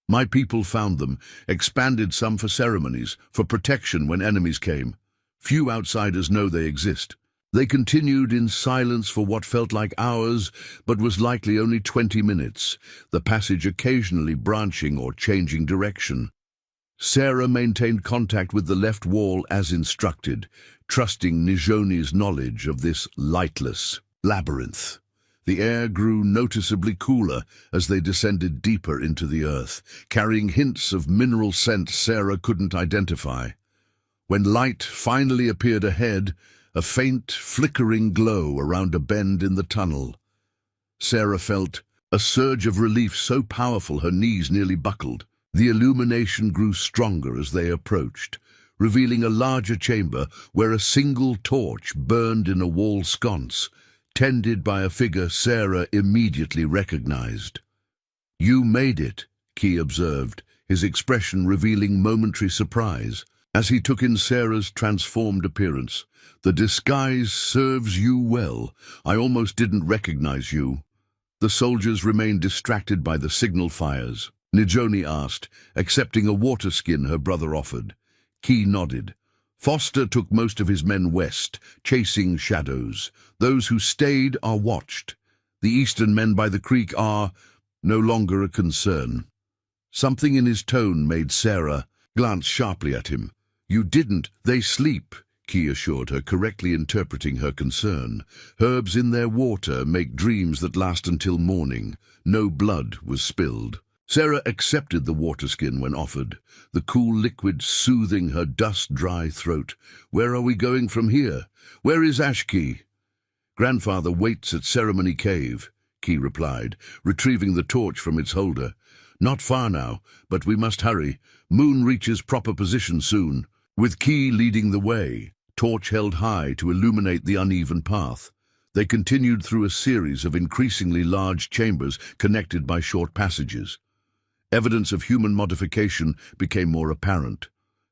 My people found them, expanded some for ceremonies, for protection when enemies came. Few outsiders know they exist. They continued in silence for what felt like hours, but was likely only 20 minutes, the passage occasionally branching or changing direction. Sarah maintained contact with the left wall as instructed, trusting Nijoni's knowledge of this lightless labyrinth. The air grew noticeably cooler as they descended deeper into the earth, carrying hints of mineral scent Sarah couldn't identify. When light finally appeared ahead, a faint, flickering glow around a bend in the tunnel. Sarah felt a surge of relief so powerful her knees nearly buckled. The illumination grew stronger as they approached, revealing a larger chamber where a single torch burned in a wall sconce, tended by a figure Sarah immediately recognized. "You made it," Key observed, his expression revealing momentary surprise. As he took in Sarah's transformed appearance, "The disguise serves you well. I almost didn't recognize you." The soldiers remained distracted by the signal fires. Nijoni asked, accepting a water skin her brother offered. Key nodded. "Foster took most of his men west, chasing shadows. Those who stayed are watched. The eastern men by the creek are no longer a concern." Something in his tone made Sarah glance sharply at him. "You didn't. They sleep," Key assured her, correctly interpreting her concern. "Herbs in their water make dreams that last until morning. No blood was spilled." Sarah accepted the water skin when offered, the cool liquid soothing her dust-dry throat. "Where are we going from here? Where is Ashki?" "Grandfather waits at Ceremony Cave," Key replied, retrieving the torch from its holder. "Not far now, but we must hurry. Moon reaches proper position soon." With Key leading the way, torch held high to illuminate the uneven path, they continued through a series of increasingly large chambers connected by short passages. Evidence of human modification became more apparent.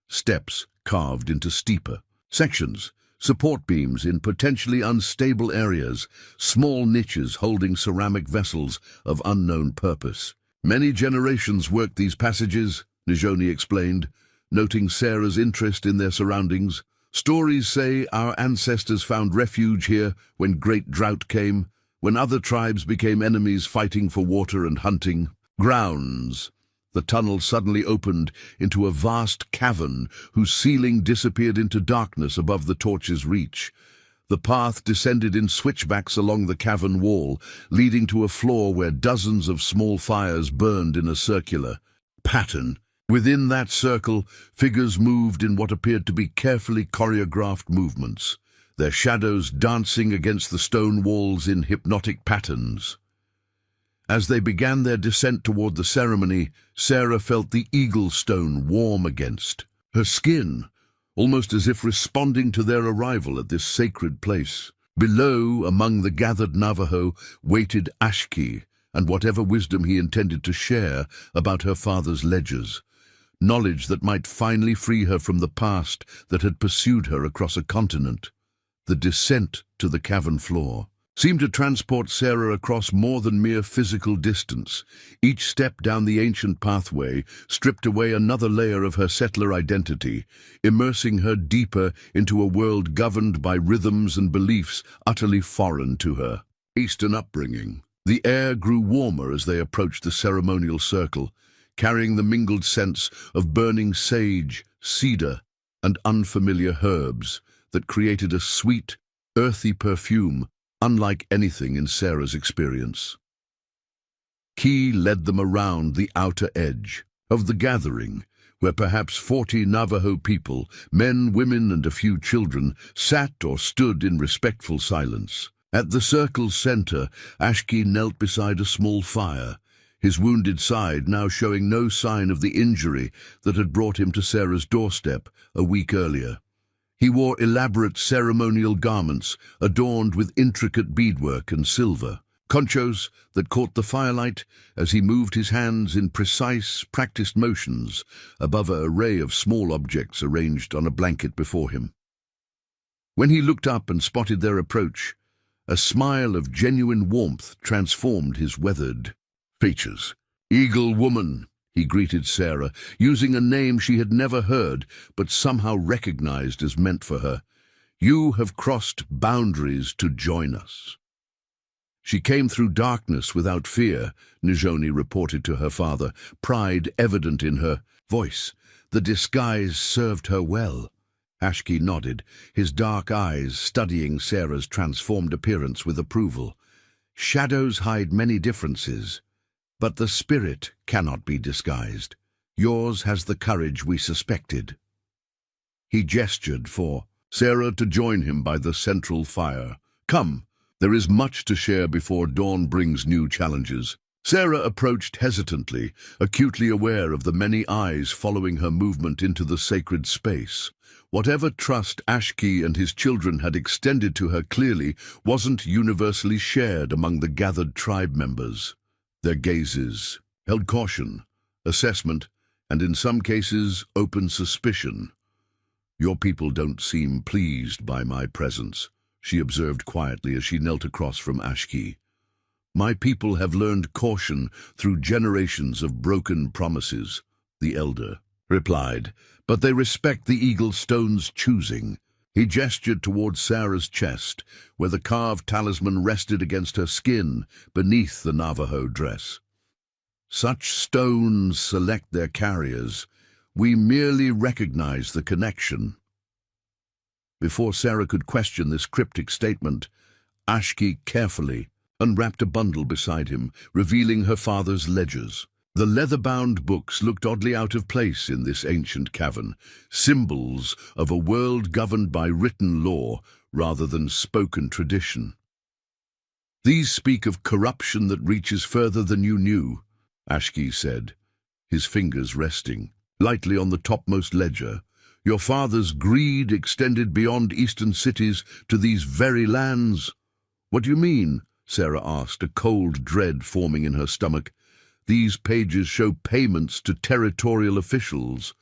Steps carved into steeper sections, support beams in potentially unstable areas, small niches holding ceramic vessels of unknown purpose. "Many generations worked these passages," Nijoni explained, noting Sarah's interest in their surroundings. "Stories say our ancestors found refuge here when great drought came, when other tribes became enemies fighting for water and hunting." Grounds. The tunnel suddenly opened into a vast cavern whose ceiling disappeared into darkness above the torch's reach. The path descended in switchbacks along the cavern wall, leading to a floor where dozens of small fires burned in a circular pattern. Within that circle, figures moved in what appeared to be carefully choreographed movements, their shadows dancing against the stone walls in hypnotic patterns. As they began their descent toward the ceremony, Sarah felt the eagle stone warm against her skin, almost as if responding to their arrival at this sacred place. Below, among the gathered Navajo, waited Ashki and whatever wisdom he intended to share about her father's ledgers, knowledge that might finally free her from the past that had pursued her across a continent. The descent to the cavern floor seemed to transport Sarah across more than mere physical distance. Each step down the ancient pathway stripped away another layer of her settler identity, immersing her deeper into a world governed by rhythms and beliefs utterly foreign to her Eastern upbringing. The air grew warmer as they approached the ceremonial circle, carrying the mingled scents of burning sage, cedar, and unfamiliar herbs that created a sweet, earthy perfume unlike anything in Sarah's experience. Key led them around the outer edge of the gathering, where perhaps 40 Navajo people, men, women, and a few children, sat or stood in respectful silence. At the circle's center, Ashki knelt beside a small fire, his wounded side now showing no sign of the injury that had brought him to Sarah's doorstep a week earlier. He wore elaborate ceremonial garments adorned with intricate beadwork and silver, conchos that caught the firelight as he moved his hands in precise, practiced motions above an array of small objects arranged on a blanket before him. When he looked up and spotted their approach, a smile of genuine warmth transformed his weathered features. "Eagle Woman," he greeted Sarah, using a name she had never heard but somehow recognized as meant for her. You have crossed boundaries to join us. She came through darkness without fear, Njoni reported to her father, pride evident in her voice. The disguise served her well. Ashki nodded, his dark eyes studying Sarah's transformed appearance with approval. Shadows hide many differences, but the spirit cannot be disguised. Yours has the courage we suspected. He gestured for Sarah to join him by the central fire. Come, there is much to share before dawn brings new challenges. Sarah approached hesitantly, acutely aware of the many eyes following her movement into the sacred space. Whatever trust Ashki and his children had extended to her clearly wasn't universally shared among the gathered tribe members. Their gazes held caution, assessment, and in some cases open suspicion. Your people don't seem pleased by my presence, she observed quietly as she knelt across from Ashki. My people have learned caution through generations of broken promises, the elder replied, but they respect the eagle stone's choosing. He gestured towards Sarah's chest, where the carved talisman rested against her skin beneath the Navajo dress. Such stones select their carriers. We merely recognize the connection. Before Sarah could question this cryptic statement, Ashki carefully unwrapped a bundle beside him, revealing her father's ledgers. The leather-bound books looked oddly out of place in this ancient cavern, symbols of a world governed by written law rather than spoken tradition. These speak of corruption that reaches further than you knew, Ashki said, his fingers resting lightly on the topmost ledger. Your father's greed extended beyond eastern cities to these very lands. What do you mean? Sarah asked, a cold dread forming in her stomach. These pages show payments to territorial officials,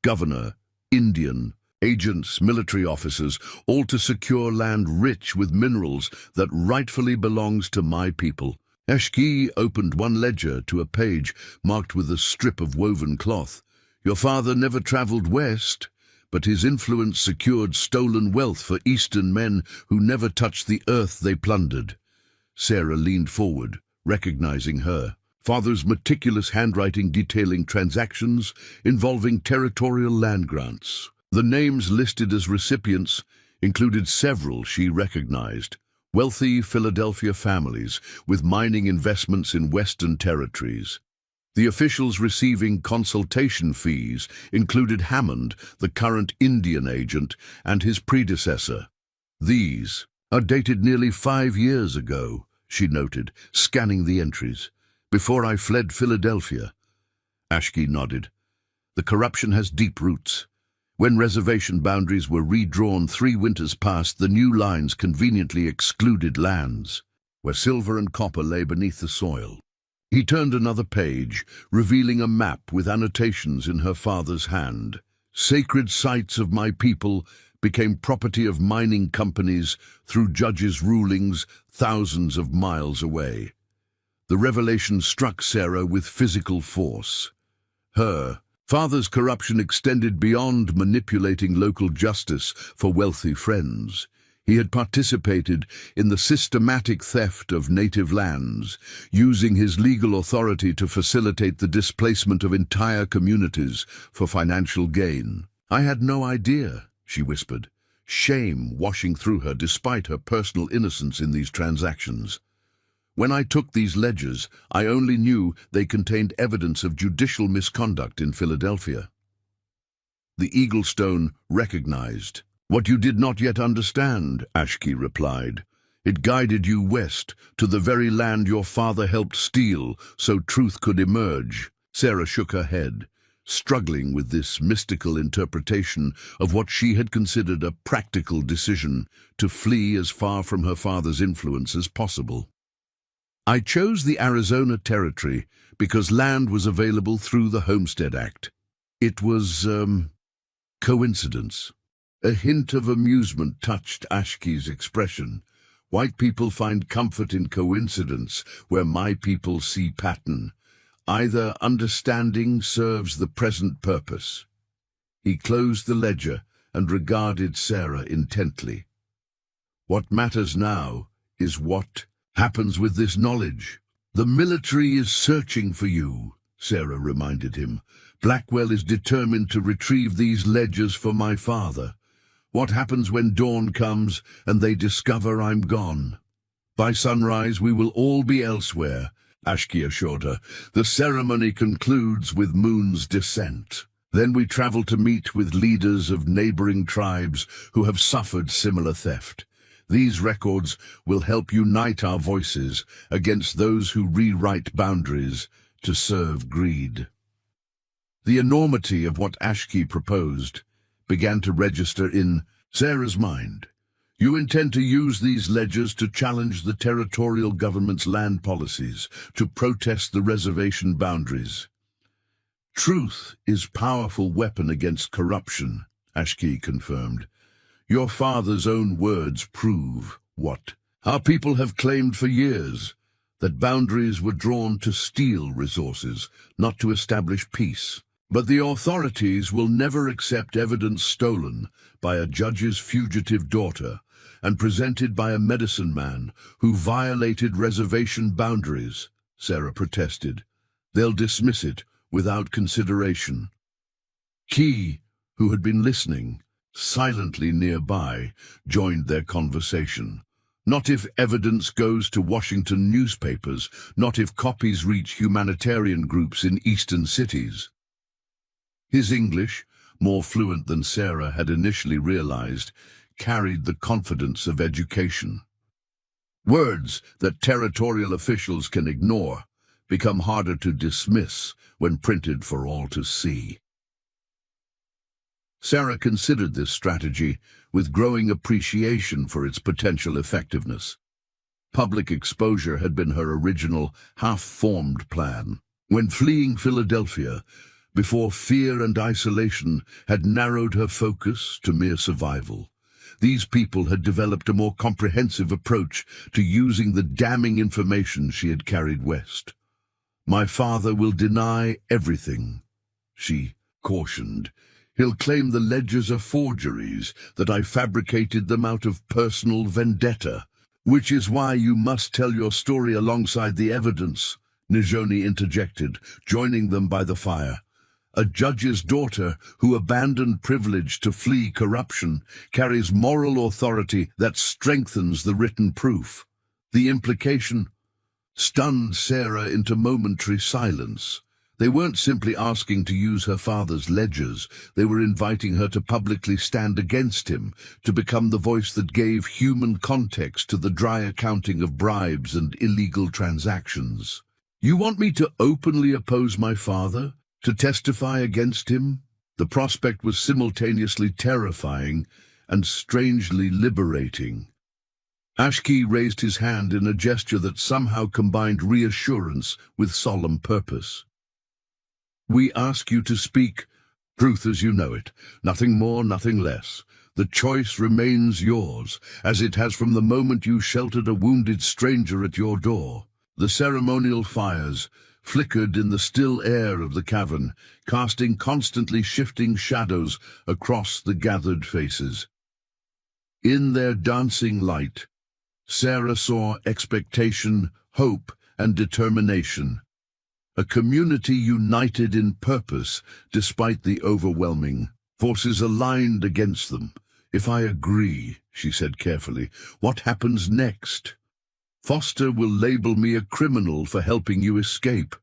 governor, Indian, agents, military officers, all to secure land rich with minerals that rightfully belongs to my people. Ashki opened one ledger to a page marked with a strip of woven cloth. Your father never traveled west, but his influence secured stolen wealth for Eastern men who never touched the earth they plundered. Sarah leaned forward, recognizing her. Father's meticulous handwriting detailing transactions involving territorial land grants. The names listed as recipients included several she recognized. Wealthy Philadelphia families with mining investments in Western territories. The officials receiving consultation fees included Hammond, the current Indian agent, and his predecessor. These are dated nearly 5 years ago, she noted, scanning the entries. Before I fled Philadelphia. Ashki nodded. The corruption has deep roots. When reservation boundaries were redrawn 3 winters past, the new lines conveniently excluded lands, where silver and copper lay beneath the soil. He turned another page, revealing a map with annotations in her father's hand. Sacred sites of my people became property of mining companies through judges' rulings thousands of miles away. The revelation struck Sarah with physical force. Her father's corruption extended beyond manipulating local justice for wealthy friends. He had participated in the systematic theft of native lands, using his legal authority to facilitate the displacement of entire communities for financial gain. I had no idea, she whispered, shame washing through her despite her personal innocence in these transactions. When I took these ledgers, I only knew they contained evidence of judicial misconduct in Philadelphia. The Eagle Stone recognized. What you did not yet understand, Ashki replied. It guided you west, to the very land your father helped steal, so truth could emerge. Sarah shook her head, struggling with this mystical interpretation of what she had considered a practical decision to flee as far from her father's influence as possible. I chose the Arizona Territory because land was available through the Homestead Act. It was, coincidence. A hint of amusement touched Ashki's expression. White people find comfort in coincidence, where my people see pattern. Either understanding serves the present purpose. He closed the ledger and regarded Sarah intently. What matters now is what happens with this knowledge. The military is searching for you, Sarah reminded him. Blackwell is determined to retrieve these ledgers for my father. What happens when dawn comes and they discover I'm gone? By sunrise we will all be elsewhere, Ashki assured her. The ceremony concludes with Moon's descent. Then we travel to meet with leaders of neighboring tribes who have suffered similar theft. These records will help unite our voices against those who rewrite boundaries to serve greed. The enormity of what Ashki proposed began to register in Sarah's mind. You intend to use these ledgers to challenge the territorial government's land policies, to protest the reservation boundaries. Truth is a powerful weapon against corruption, Ashki confirmed. Your father's own words prove what our people have claimed for years, that boundaries were drawn to steal resources, not to establish peace. But the authorities will never accept evidence stolen by a judge's fugitive daughter and presented by a medicine man who violated reservation boundaries, Sarah protested. They'll dismiss it without consideration. Key, who had been listening silently nearby, joined their conversation. Not if evidence goes to Washington newspapers, not if copies reach humanitarian groups in eastern cities. His English, more fluent than Sarah had initially realized, carried the confidence of education. Words that territorial officials can ignore become harder to dismiss when printed for all to see. Sarah considered this strategy with growing appreciation for its potential effectiveness. Public exposure had been her original, half-formed plan. When fleeing Philadelphia, before fear and isolation had narrowed her focus to mere survival, these people had developed a more comprehensive approach to using the damning information she had carried west. My father will deny everything, she cautioned. He'll claim the ledgers are forgeries, that I fabricated them out of personal vendetta. Which is why you must tell your story alongside the evidence, Nijoni interjected, joining them by the fire. A judge's daughter who abandoned privilege to flee corruption carries moral authority that strengthens the written proof. The implication stunned Sarah into momentary silence. They weren't simply asking to use her father's ledgers, they were inviting her to publicly stand against him, to become the voice that gave human context to the dry accounting of bribes and illegal transactions. You want me to openly oppose my father? To testify against him? The prospect was simultaneously terrifying and strangely liberating. Ashki raised his hand in a gesture that somehow combined reassurance with solemn purpose. We ask you to speak truth as you know it, nothing more, nothing less. The choice remains yours, as it has from the moment you sheltered a wounded stranger at your door. The ceremonial fires flickered in the still air of the cavern, casting constantly shifting shadows across the gathered faces. In their dancing light, Sarah saw expectation, hope, and determination. A community united in purpose, despite the overwhelming forces aligned against them. If I agree, she said carefully, what happens next? Foster will label me a criminal for helping you escape.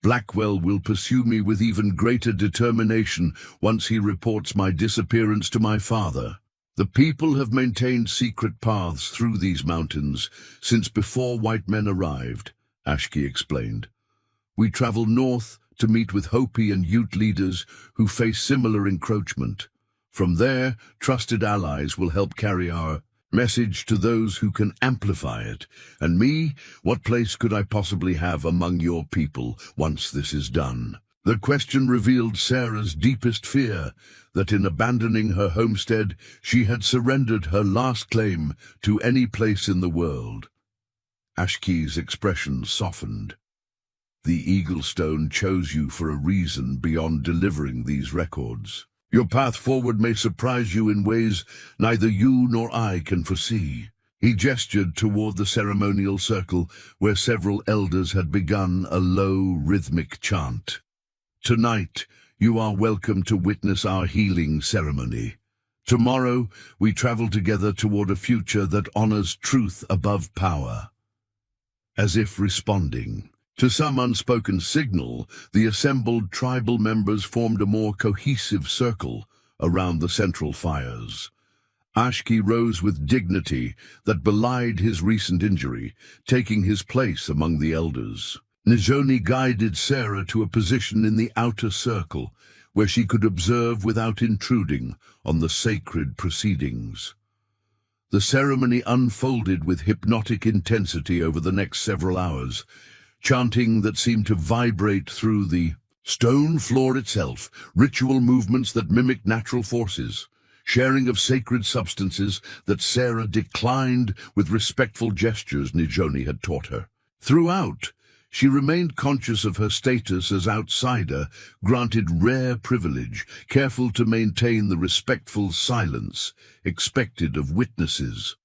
Blackwell will pursue me with even greater determination once he reports my disappearance to my father. The people have maintained secret paths through these mountains since before white men arrived, Ashki explained. We travel north to meet with Hopi and Ute leaders who face similar encroachment. From there, trusted allies will help carry our message to those who can amplify it. And me, what place could I possibly have among your people once this is done? The question revealed Sarah's deepest fear, that in abandoning her homestead, she had surrendered her last claim to any place in the world. Ashki's expression softened. The Eagle Stone chose you for a reason beyond delivering these records. Your path forward may surprise you in ways neither you nor I can foresee." He gestured toward the ceremonial circle where several elders had begun a low, rhythmic chant. "Tonight, you are welcome to witness our healing ceremony. Tomorrow, we travel together toward a future that honors truth above power." As if responding to some unspoken signal, the assembled tribal members formed a more cohesive circle around the central fires. Ashki rose with dignity that belied his recent injury, taking his place among the elders. Nijoni guided Sarah to a position in the outer circle, where she could observe without intruding on the sacred proceedings. The ceremony unfolded with hypnotic intensity over the next several hours, chanting that seemed to vibrate through the stone floor itself, ritual movements that mimicked natural forces, sharing of sacred substances that Sarah declined with respectful gestures Nijoni had taught her. Throughout, she remained conscious of her status as outsider, granted rare privilege, careful to maintain the respectful silence expected of witnesses.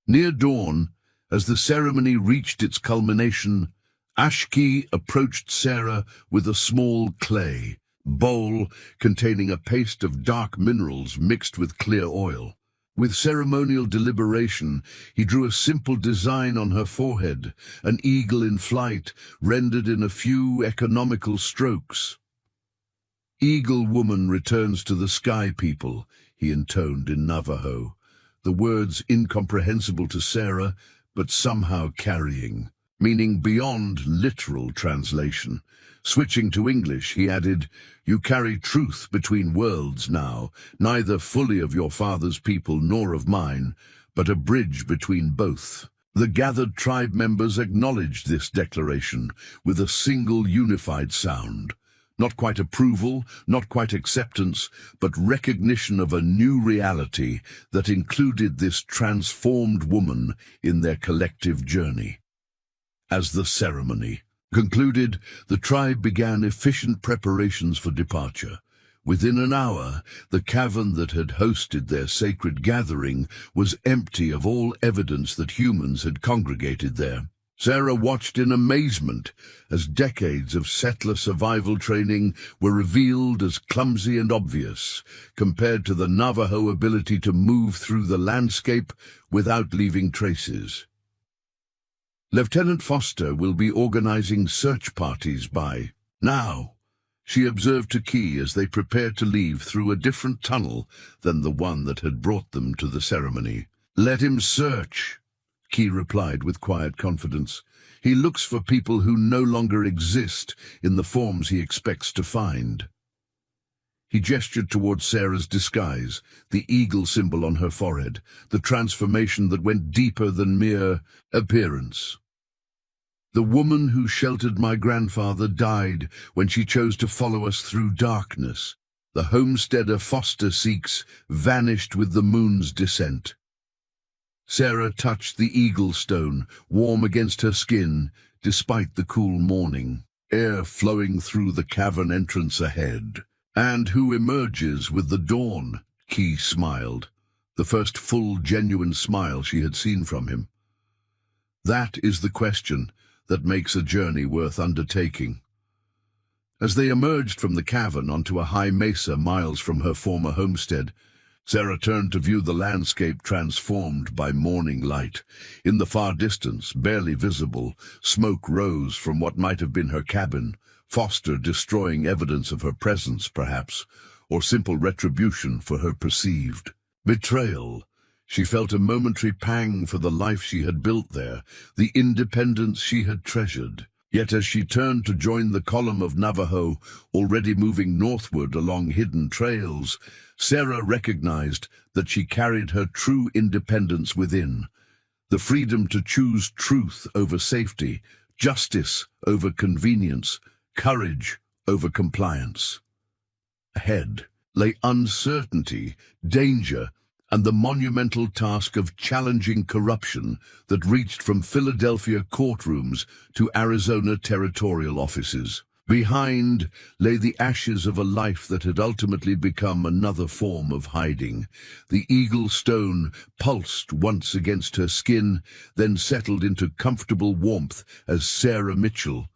Near dawn, as the ceremony reached its culmination, Ashki approached Sarah with a small clay bowl containing a paste of dark minerals mixed with clear oil. With ceremonial deliberation, he drew a simple design on her forehead, an eagle in flight, rendered in a few economical strokes. "Eagle woman returns to the sky people," he intoned in Navajo, the words incomprehensible to Sarah, but somehow carrying meaning beyond literal translation. Switching to English, he added, "You carry truth between worlds now, neither fully of your father's people nor of mine, but a bridge between both." The gathered tribe members acknowledged this declaration with a single unified sound. Not quite approval, not quite acceptance, but recognition of a new reality that included this transformed woman in their collective journey. As the ceremony concluded, the tribe began efficient preparations for departure. Within an hour, the cavern that had hosted their sacred gathering was empty of all evidence that humans had congregated there. Sarah watched in amazement as decades of settler survival training were revealed as clumsy and obvious, compared to the Navajo ability to move through the landscape without leaving traces. "Lieutenant Foster will be organizing search parties by now," she observed to Key as they prepared to leave through a different tunnel than the one that had brought them to the ceremony. "Let him search," Key replied with quiet confidence. "He looks for people who no longer exist in the forms he expects to find." He gestured toward Sarah's disguise, the eagle symbol on her forehead, the transformation that went deeper than mere appearance. "The woman who sheltered my grandfather died when she chose to follow us through darkness. The homesteader Foster seeks vanished with the moon's descent." Sarah touched the eagle stone, warm against her skin, despite the cool morning air flowing through the cavern entrance ahead. "And who emerges with the dawn?" Key smiled, the first full, genuine smile she had seen from him. "That is the question that makes a journey worth undertaking." As they emerged from the cavern onto a high mesa miles from her former homestead, Sarah turned to view the landscape transformed by morning light. In the far distance, barely visible, smoke rose from what might have been her cabin, Foster destroying evidence of her presence, perhaps, or simple retribution for her perceived betrayal. She felt a momentary pang for the life she had built there, the independence she had treasured. Yet as she turned to join the column of Navajo, already moving northward along hidden trails, Sarah recognized that she carried her true independence within, the freedom to choose truth over safety, justice over convenience, courage over compliance. Ahead lay uncertainty, danger, and the monumental task of challenging corruption that reached from Philadelphia courtrooms to Arizona territorial offices. Behind lay the ashes of a life that had ultimately become another form of hiding. The eagle stone pulsed once against her skin, then settled into comfortable warmth as Sarah Mitchell,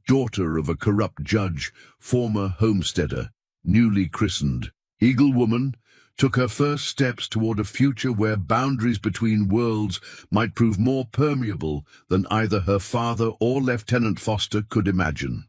daughter of a corrupt judge, former homesteader, newly christened Eagle Woman, took her first steps toward a future where boundaries between worlds might prove more permeable than either her father or Lieutenant Foster could imagine.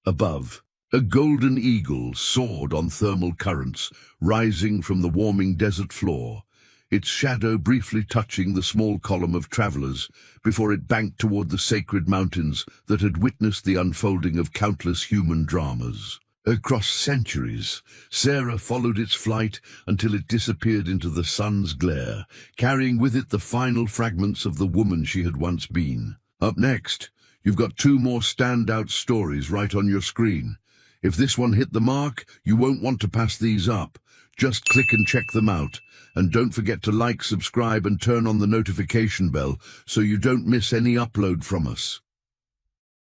Above, a golden eagle soared on thermal currents, rising from the warming desert floor, its shadow briefly touching the small column of travelers before it banked toward the sacred mountains that had witnessed the unfolding of countless human dramas. Across centuries, Sarah followed its flight until it disappeared into the sun's glare, carrying with it the final fragments of the woman she had once been. Up next, you've got two more standout stories right on your screen. If this one hit the mark, you won't want to pass these up. Just click and check them out. And don't forget to like, subscribe, and turn on the notification bell so you don't miss any upload from us.